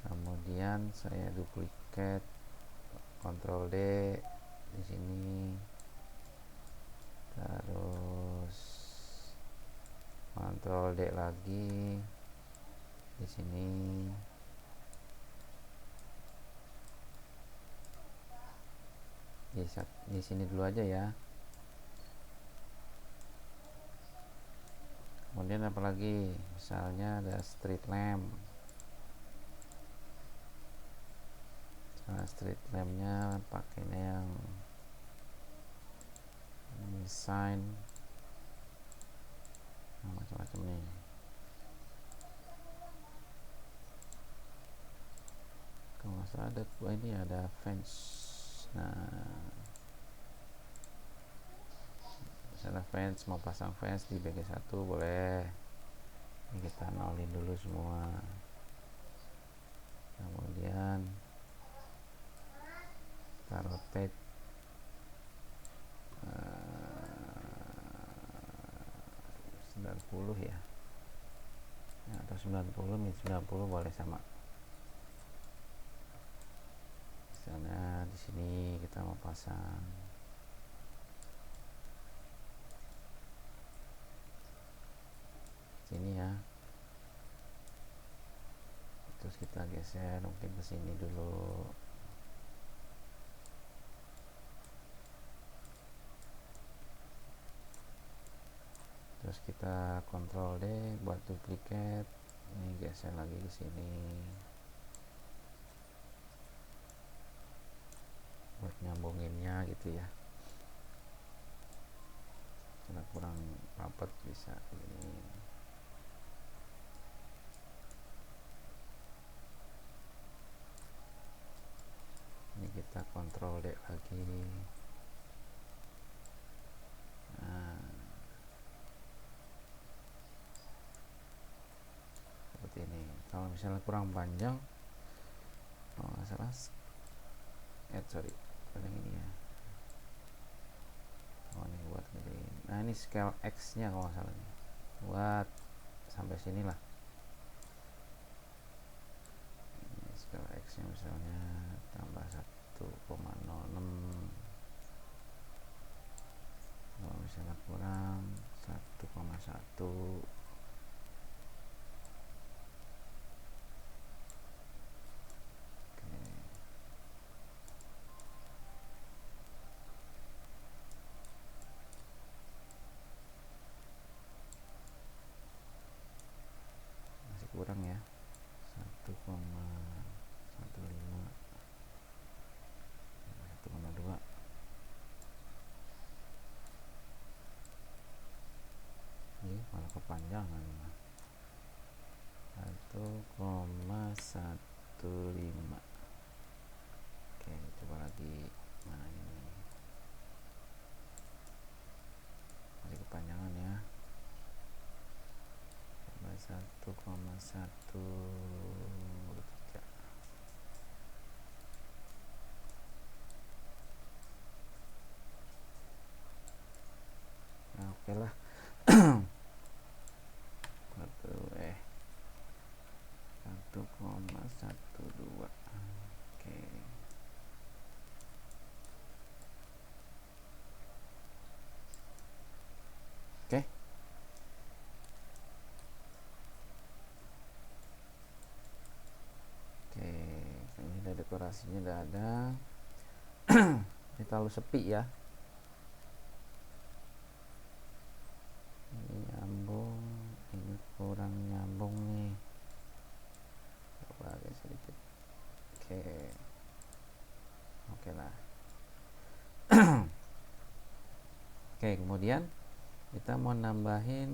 Kemudian saya duplicate, Ctrl D di sini. Terus Ctrl D lagi di sini. Di sini dulu aja ya. Kemudian apalagi, misalnya ada street lamp. Nah, street lampnya pakainya yang design macam-macam nih. Kalau nggak salah ada ini ada fence. Nah, misalnya fence, mau pasang fence di bagian 1 boleh. Ini kita nolin dulu semua. Kemudian kita rotate 90 ya. ya, atau 90 min 90 boleh sama. Misalnya di sini kita mau pasang sini ya, terus kita geser mungkin ke sini dulu. Terus kita Ctrl D buat duplikat, ini geser lagi ke sini buat nyambunginnya gitu ya. Karena kurang rapat bisa ini. Ini kita Ctrl D lagi. Nah, seperti ini. Kalau misalnya kurang panjang, kalau nggak salah, sorry, yang ini ya. Oh, ini buat gede. Nah, ini scale X nya kalau nggak salah nih. Buat sampai sini lah. Ini scale X nya misalnya tambah 1,06. Kalau misalnya kurang 1,1. Masih kurang ya, 1,15, 1,2. Ini malah kepanjangan, 1,15. Oke, coba lagi. Nah, ini masih kepanjangan ya, 1,13. Nah, oke lah. 1,12. Oke. Oke. Oke, ini udah dekorasinya udah ada. Ini terlalu sepi ya. Ini nyambung, ini kurang nyambung nih. Coba agak sedikit. Oke. Oke lah. Oke, kemudian kita mau nambahin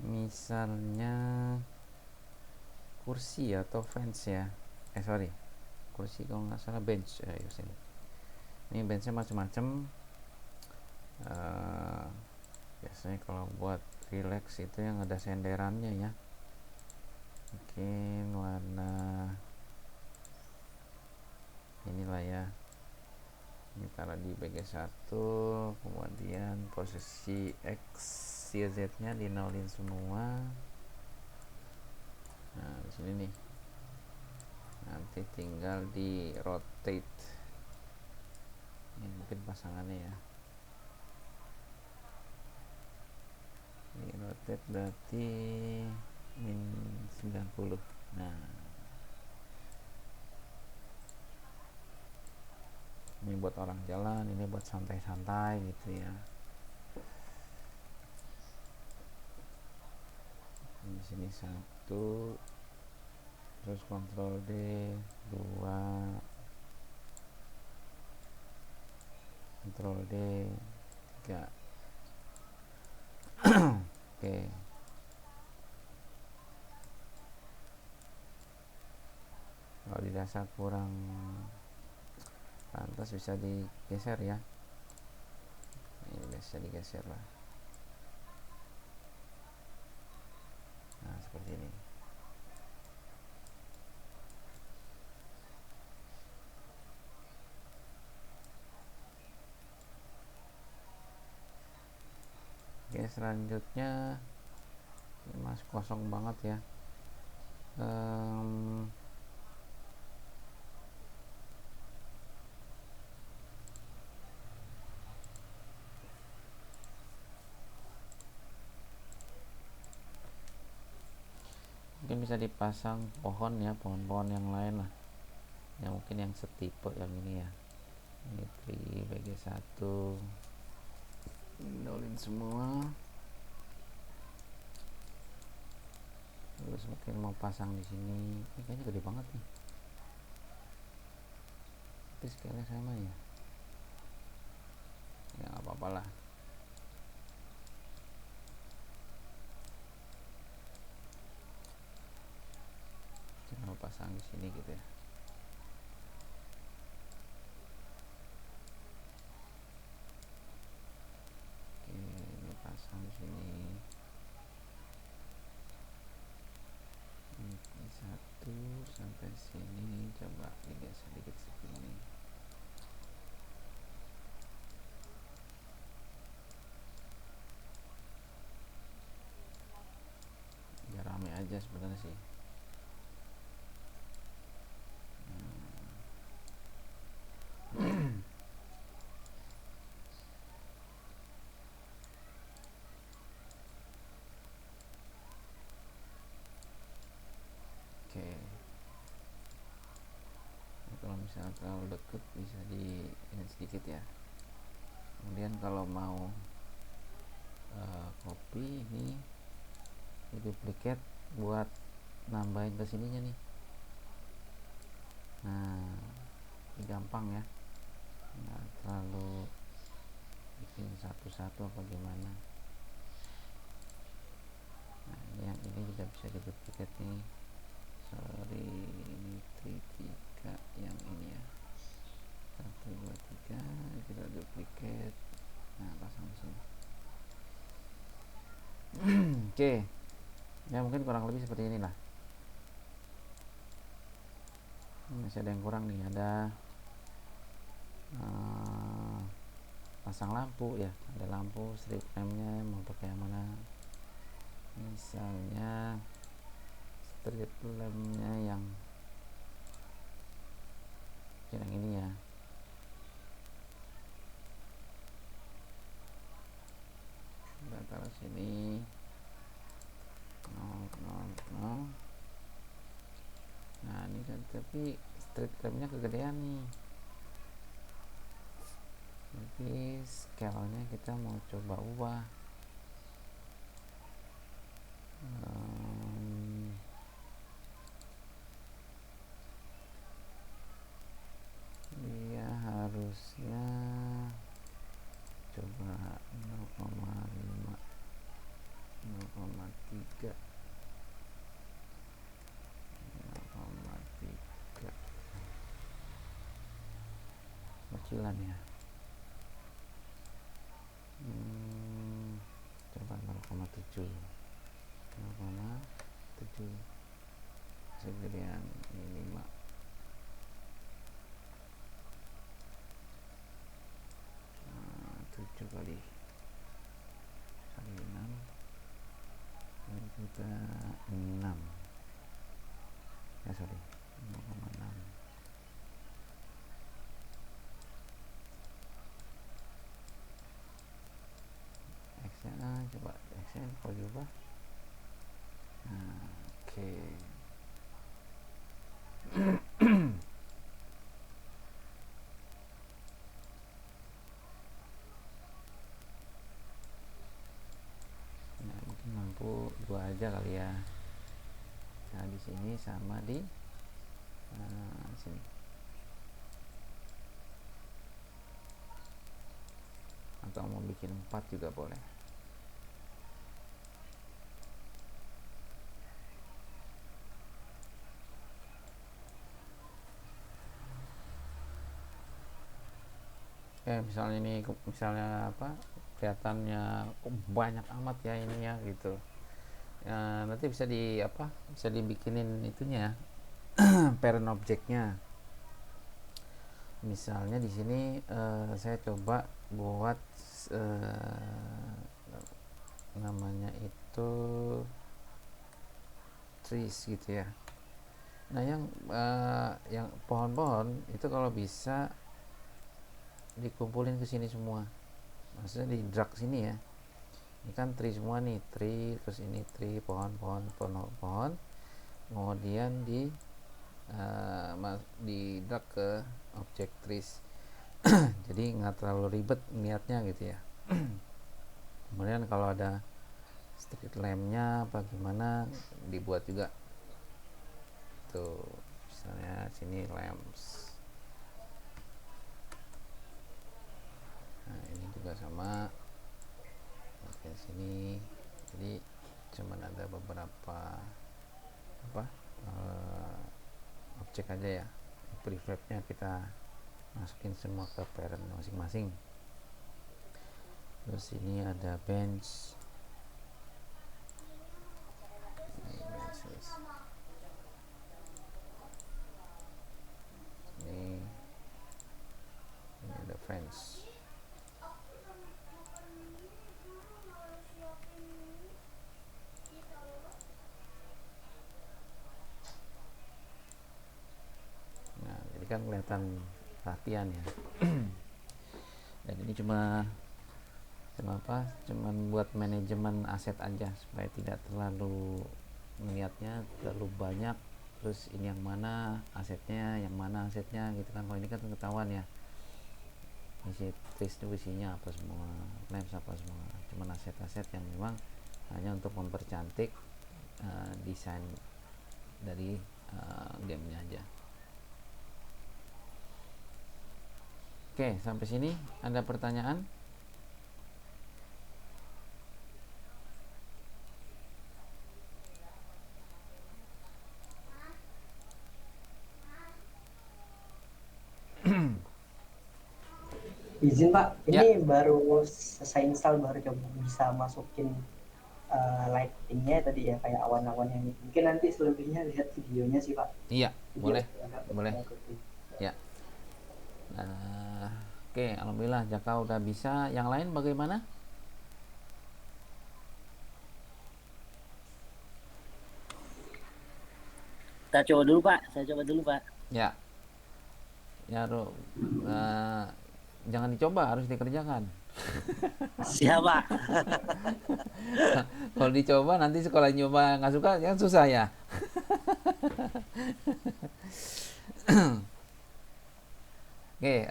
misalnya kursi atau fence ya. Sorry, kursi kalau nggak salah bench. Ini benchnya macam-macam. Biasanya kalau buat relax itu yang ada senderannya ya. Mungkin warna inilah ya. Ini taruh di BG1, kemudian posisi X, Y, Z nya dinolin semua. Nah, di sini nih. Nanti tinggal di rotate. Ini mungkin pasangannya ya. Ini rotate berarti min 90. Nah, ini buat orang jalan, ini buat santai-santai gitu ya. Di sini 1, terus Ctrl D, 2, Ctrl D, 3. Oke. Kalau dirasa kurang pantas bisa digeser ya. Ini bisa digeser lah. Nah, seperti ini. Oke, selanjutnya Ini masih kosong banget ya. Em, mungkin bisa dipasang pohon ya, pohon-pohon yang lain lah ya, mungkin yang setipe yang ini ya, ini tri BG1 nolin semua. Terus mungkin mau pasang di sini, ini kayaknya gede banget nih, tapi scale sama ya, ya nggak apa-apa lah. Jangan pasang di sini gitu ya. Oke, ini pasang di sini. Ini 1 sampai sini, coba digeser sedikit segini. Biar rame aja sebenarnya sih. Oke, nah, kalau misalnya terlalu deket bisa di ini sedikit ya. Kemudian kalau mau copy ini di duplicate buat nambahin ke sininya nih. Nah, ini gampang ya, nggak terlalu bikin satu-satu apa gimana. Nah, ini juga bisa di duplicate nih. Sorry, ini 3 yang ini ya, 1 2 3 kita duplicate. Nah, pasang di sini. Oke, ya mungkin kurang lebih seperti inilah. Masih ada yang kurang nih, ada pasang lampu ya, ada lampu strip lampnya mau pakai yang mana. Misalnya strip lampnya yang ini ya. Kita taruh sini 0 0 0. Nah, ini kan tapi strip lampnya kegedean nih, jadi scale nya kita mau coba ubah. Dia harusnya coba 0,5 0,3 0,3 kecilan ya. Coba 0,7 segedean ini 5. 7 kali 6 ini juga 6 ya, sorry 0,6. X nya coba X nya kalau diubah. Nah, oke. Nah, mungkin lampu 2 aja kali ya. Nah, di sini sama di sini. Atau mau bikin 4 juga boleh. Misalnya ini, misalnya apa, kelihatannya banyak amat ya ini ya gitu. Nanti bisa bisa dibikinin itunya parent objeknya. Misalnya di sini saya coba buat namanya itu trees gitu ya. Nah yang pohon-pohon itu kalau bisa dikumpulin ke sini semua, maksudnya di drag sini ya. Ini kan tree semua nih, tree, terus ini tree, pohon, kemudian di drag ke objek trees. Jadi nggak terlalu ribet niatnya gitu ya. Kemudian kalau ada street lampnya apa gimana dibuat juga tuh, misalnya sini lamps. Nah ini juga sama, bagian sini. Jadi cuman ada beberapa objek aja ya, prefabnya kita masukin semua ke parent masing-masing. Terus ini ada bench, ini benches. Ini ada fence. Nah jadi kan kelihatan latihan ya. Dan ini cuman buat manajemen aset aja supaya tidak terlalu niatnya terlalu banyak, terus ini yang mana asetnya gitu kan. Kalau ini kan ketahuan ya, isi trees itu isinya apa semua, lamps apa semua, cuman aset-aset yang memang hanya untuk mempercantik desain dari gamenya aja. Oke, sampai sini ada pertanyaan? Izin Pak, Ya. ini baru selesai install, baru coba bisa masukin lightingnya tadi ya, kayak awan-awan yang mungkin nanti selebihnya lihat videonya sih Pak. Iya, Video boleh. Ya. Oke, alhamdulillah Jaka udah bisa. Yang lain bagaimana? Saya coba dulu Pak. Ya. Ya, jangan dicoba, harus dikerjakan. Siap Pak. Kalau dicoba nanti sekolah nyoba nggak suka, kan susah ya. Oke,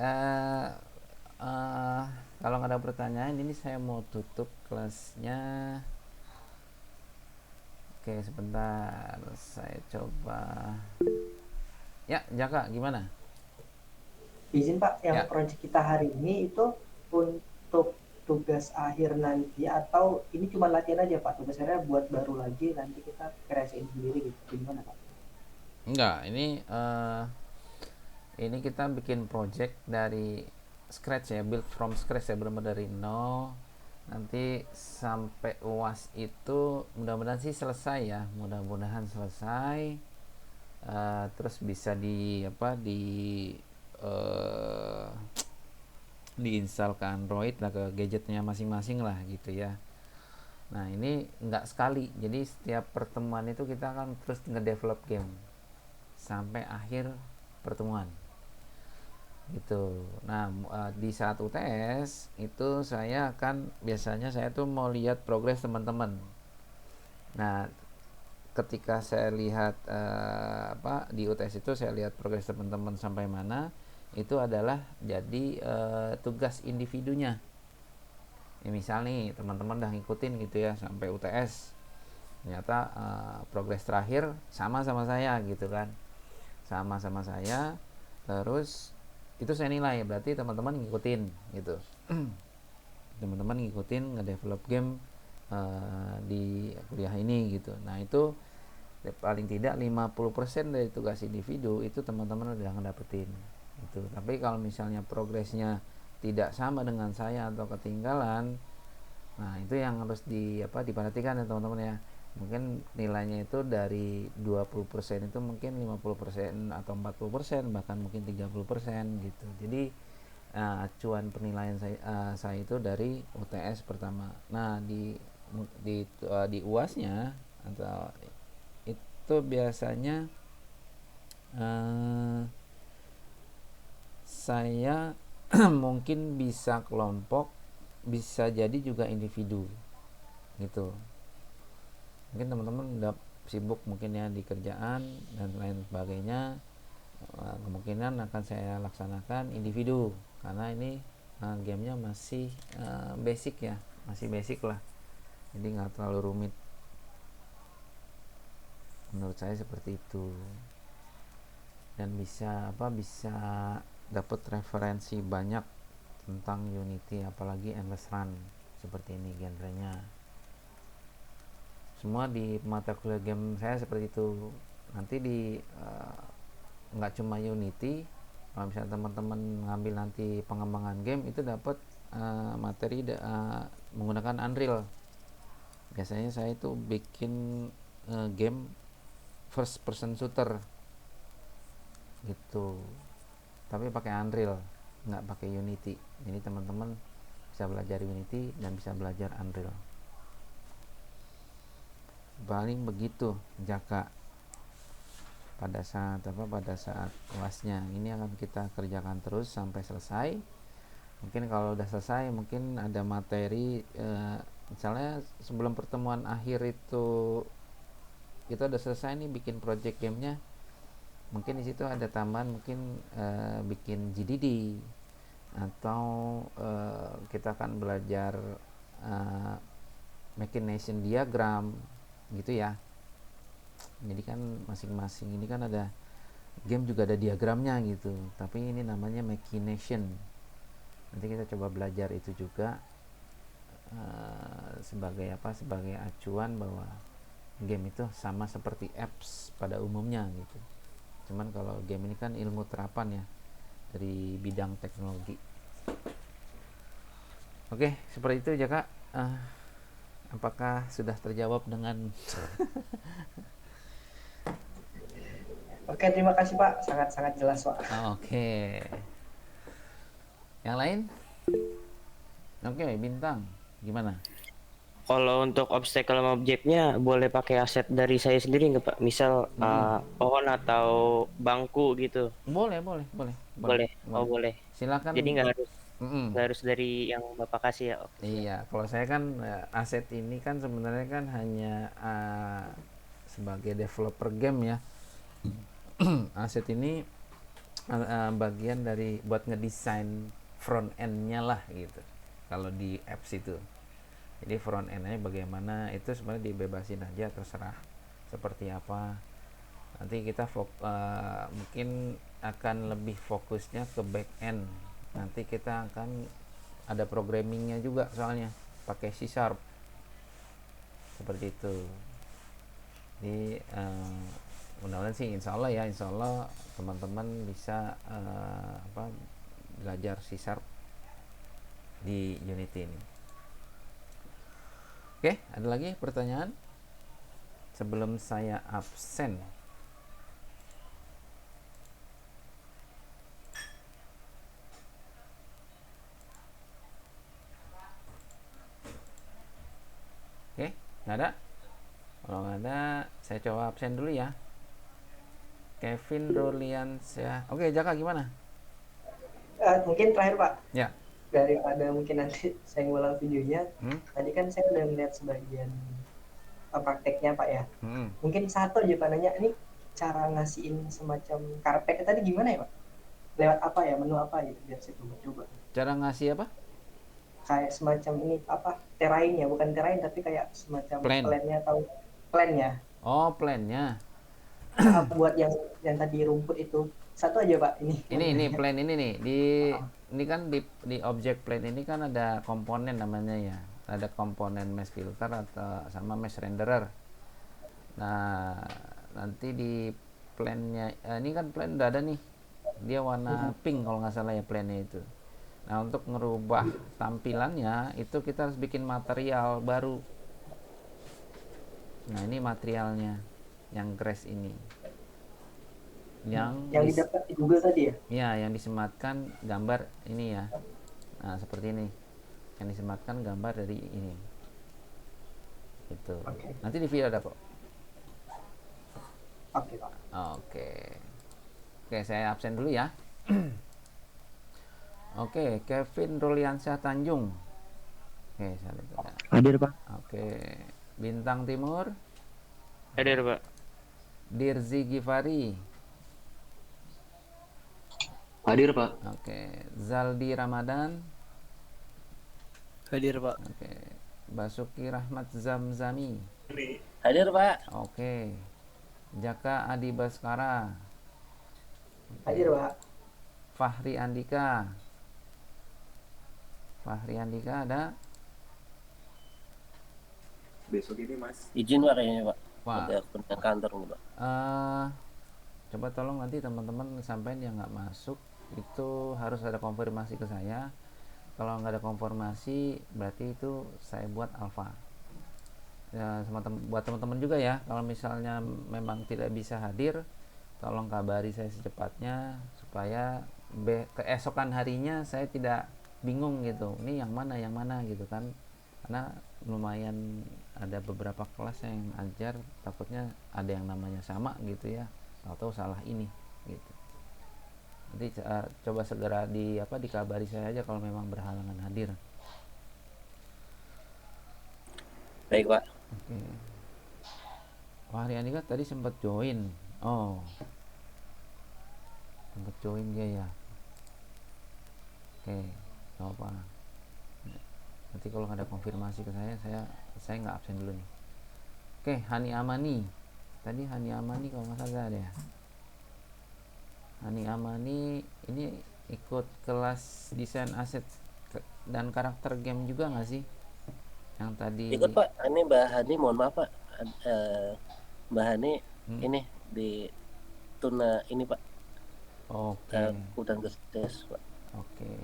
kalau nggak ada pertanyaan, ini saya mau tutup kelasnya. Oke, sebentar, saya coba. Ya, Jaka, gimana? Izin Pak, yang Ya. proyek kita hari ini itu untuk tugas akhir nanti, atau ini cuma latihan aja Pak? Tugas akhirnya buat baru lagi, nanti kita kreasiin sendiri gitu, gimana Pak? Enggak, ini kita bikin project dari scratch ya, build from scratch ya, benar-benar dari nol. Nanti sampai UAS itu mudah-mudahan sih selesai ya, mudah-mudahan selesai. Terus bisa diinstal ke Android lah, ke gadgetnya masing-masing lah gitu ya. Nah ini nggak sekali, jadi setiap pertemuan itu kita akan terus ngedevelop game sampai akhir pertemuan gitu. Nah di saat UTS itu biasanya saya tuh mau lihat progres teman-teman. Nah ketika saya lihat di UTS itu saya lihat progres teman-teman sampai mana, itu adalah jadi tugas individunya. Ya, misal nih teman-teman udah ngikutin gitu ya sampai UTS, ternyata progres terakhir sama saya gitu kan, sama saya, terus itu saya nilai berarti teman-teman ngikutin gitu. Teman-teman ngikutin ngedevelop game di kuliah ini gitu. Nah itu paling tidak 50% dari tugas individu itu teman-teman udah ngedapetin gitu. Tapi kalau misalnya progresnya tidak sama dengan saya atau ketinggalan, nah itu yang harus diperhatikan ya teman-teman ya. Mungkin nilainya itu dari 20% itu mungkin 50% atau 40%, bahkan mungkin 30% gitu. Jadi acuan penilaian saya itu dari UTS pertama. Nah di UAS-nya atau itu biasanya saya mungkin bisa kelompok, bisa jadi juga individu gitu. Mungkin teman-teman udah sibuk mungkin ya di kerjaan dan lain sebagainya, kemungkinan akan saya laksanakan individu karena ini gamenya masih basic ya, masih basic lah, jadi nggak terlalu rumit menurut saya seperti itu. Dan bisa dapat referensi banyak tentang Unity, apalagi Endless Run seperti ini genrenya. Semua di mata kuliah game saya seperti itu. Nanti di nggak cuma Unity, kalau misalnya teman-teman ngambil nanti pengembangan game itu dapat materi menggunakan Unreal. Biasanya saya itu bikin game first person shooter gitu, tapi pakai Unreal, nggak pakai Unity. Jadi teman-teman bisa belajar Unity dan bisa belajar Unreal. Paling begitu Jaka pada saat kelasnya. Ini akan kita kerjakan terus sampai selesai. Mungkin kalau udah selesai mungkin ada materi, misalnya sebelum pertemuan akhir itu kita udah selesai nih bikin project gamenya, mungkin di situ ada tambahan, mungkin bikin GDD atau kita akan belajar machination diagram gitu ya. Jadi kan masing-masing ini kan ada game juga ada diagramnya gitu, tapi ini namanya machination. Nanti kita coba belajar itu juga sebagai acuan bahwa game itu sama seperti apps pada umumnya gitu. Cuman kalau game ini kan ilmu terapan ya dari bidang teknologi. Oke, seperti itu Jaka. Apakah sudah terjawab dengan Oke, terima kasih Pak, sangat jelas Pak. Oke. Yang lain? Oke, Bintang, gimana? Kalau untuk obstacle sama objeknya boleh pakai aset dari saya sendiri nggak Pak? Misal pohon atau bangku gitu. Boleh. Boleh. Oh boleh. Silakan. Jadi Mm-mm. nggak harus dari yang Bapak kasih ya. Oke. Iya, kalau saya kan aset ini kan sebenarnya kan hanya sebagai developer game ya. Aset ini bagian dari buat ngedesain front end-nya lah gitu. Kalau di apps itu. Jadi front end-nya bagaimana itu sebenarnya dibebasin aja, terserah seperti apa. Nanti kita mungkin akan lebih fokusnya ke back end. Nanti kita akan ada programmingnya juga soalnya pakai C# seperti itu. Jadi mudah-mudahan sih insya Allah teman-teman bisa belajar C# di Unity ini. Oke, ada lagi pertanyaan sebelum saya absen? Oke, nggak ada? Kalau nggak ada, saya coba absen dulu ya. Kevin Rolians ya. Oke, Jaka gimana? Mungkin terakhir Pak, Ya. daripada mungkin nanti saya ngulang videonya, tadi kan saya udah melihat sebagian prakteknya Pak ya. Mungkin satu aja Pak nanya, ini cara ngasihin semacam karpet tadi gimana ya Pak? Lewat apa ya, menu apa gitu biar saya coba. Cara ngasih apa? Kayak semacam ini apa? Terrain ya, bukan terrain tapi kayak semacam plan-nya atau plan-nya. Oh, plan-nya. Buat yang tadi rumput itu. Satu aja Pak ini. Ini plan ini nih. Ini kan di object plan ini kan ada komponen namanya ya. Ada komponen mesh filter atau sama mesh renderer. Nah, nanti di plan-nya ini kan plan udah ada nih. Dia warna pink kalau nggak salah ya plan-nya itu. Nah, untuk ngerubah tampilannya itu kita harus bikin material baru. Nah, ini materialnya yang grass ini. Yang didapat di Google tadi ya? Ya, yang disematkan gambar ini ya. Nah, seperti ini. Yang disematkan gambar dari ini. Itu. Okay. Nanti di video ada kok. Oke. Oke, saya absen dulu ya. Oke, Kevin Ruliansyah Tanjung. Oke, saya lihat ya. Hadir, Pak. Oke, Bintang Timur. Hadir, Pak. Dirzi Givari. Hadir, Pak. Oke, Zaldi Ramadan. Hadir, Pak. Oke, Basuki Rahmat Zamzami. Hadir, Pak. Oke, Jaka Adi Baskara. Hadir, Pak. Fahri Andika. Fahri Andika ada? Besok ini, Mas. Izin Pak kayaknya Pak. Wah. Ada ke kantor nih Pak. Coba tolong nanti teman-teman sampein yang nggak masuk itu harus ada konfirmasi ke saya. Kalau nggak ada konfirmasi berarti itu saya buat alpha. Ya, buat teman-teman juga ya. Kalau misalnya memang tidak bisa hadir, tolong kabari saya secepatnya supaya keesokan harinya saya tidak bingung gitu. Ini yang mana gitu kan. Karena lumayan ada beberapa kelas yang ajar, takutnya ada yang namanya sama gitu ya, atau salah ini gitu. Nanti coba segera dikabari saya aja kalau memang berhalangan hadir. Baik Pak. Oke. Fahri Andika tadi sempat join. Oh, sempat join dia ya. Oke, nggak apa. Nanti kalau ada konfirmasi ke saya nggak absen dulu nih. Oke, Hani Amani. Tadi Hani Amani kalau nggak salah ada ya. Hani Amani ini ikut kelas desain aset dan karakter game juga nggak sih? Yang tadi Ikut Pak. Ini Mbak Hani, mohon maaf Pak. Mbak Hani ini di Tuna ini Pak. Oke. Udang Gestes Pak. Oke.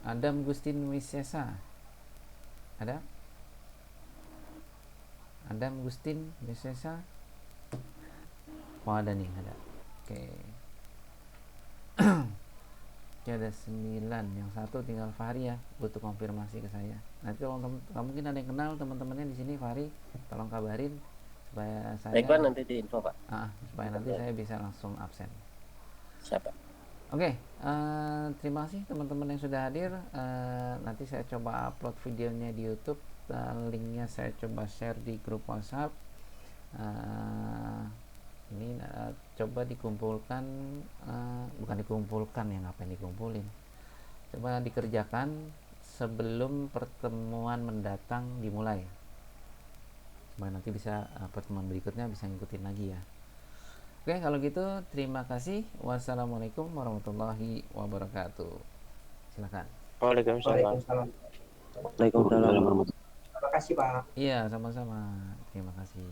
Adam Gustin Wisesa. Ada? Adam Gustin Wisesa. Oh ada nih, ada. Oke. Oke, ada 9. Yang satu tinggal Fahri ya. Butuh konfirmasi ke saya. Nanti kalau mungkin ada yang kenal teman-temannya di sini Fahri, tolong kabarin supaya saya. Baik Pak, nanti diinfo Pak. Supaya nanti saya bisa langsung absen. Siapa? Oke, terima kasih teman-teman yang sudah hadir. Nanti saya coba upload videonya di YouTube. Linknya saya coba share di grup WhatsApp. Ini coba dikumpulkan, bukan dikumpulkan ya, ngapain dikumpulin? Coba dikerjakan sebelum pertemuan mendatang dimulai. Supaya nanti bisa pertemuan berikutnya bisa ngikutin lagi ya. Oke, kalau gitu terima kasih. Wassalamualaikum warahmatullahi wabarakatuh. Silakan. Waalaikumsalam. Waalaikumsalam. Waalaikumsalam. Terima kasih, Pak. Iya, sama-sama. Terima kasih.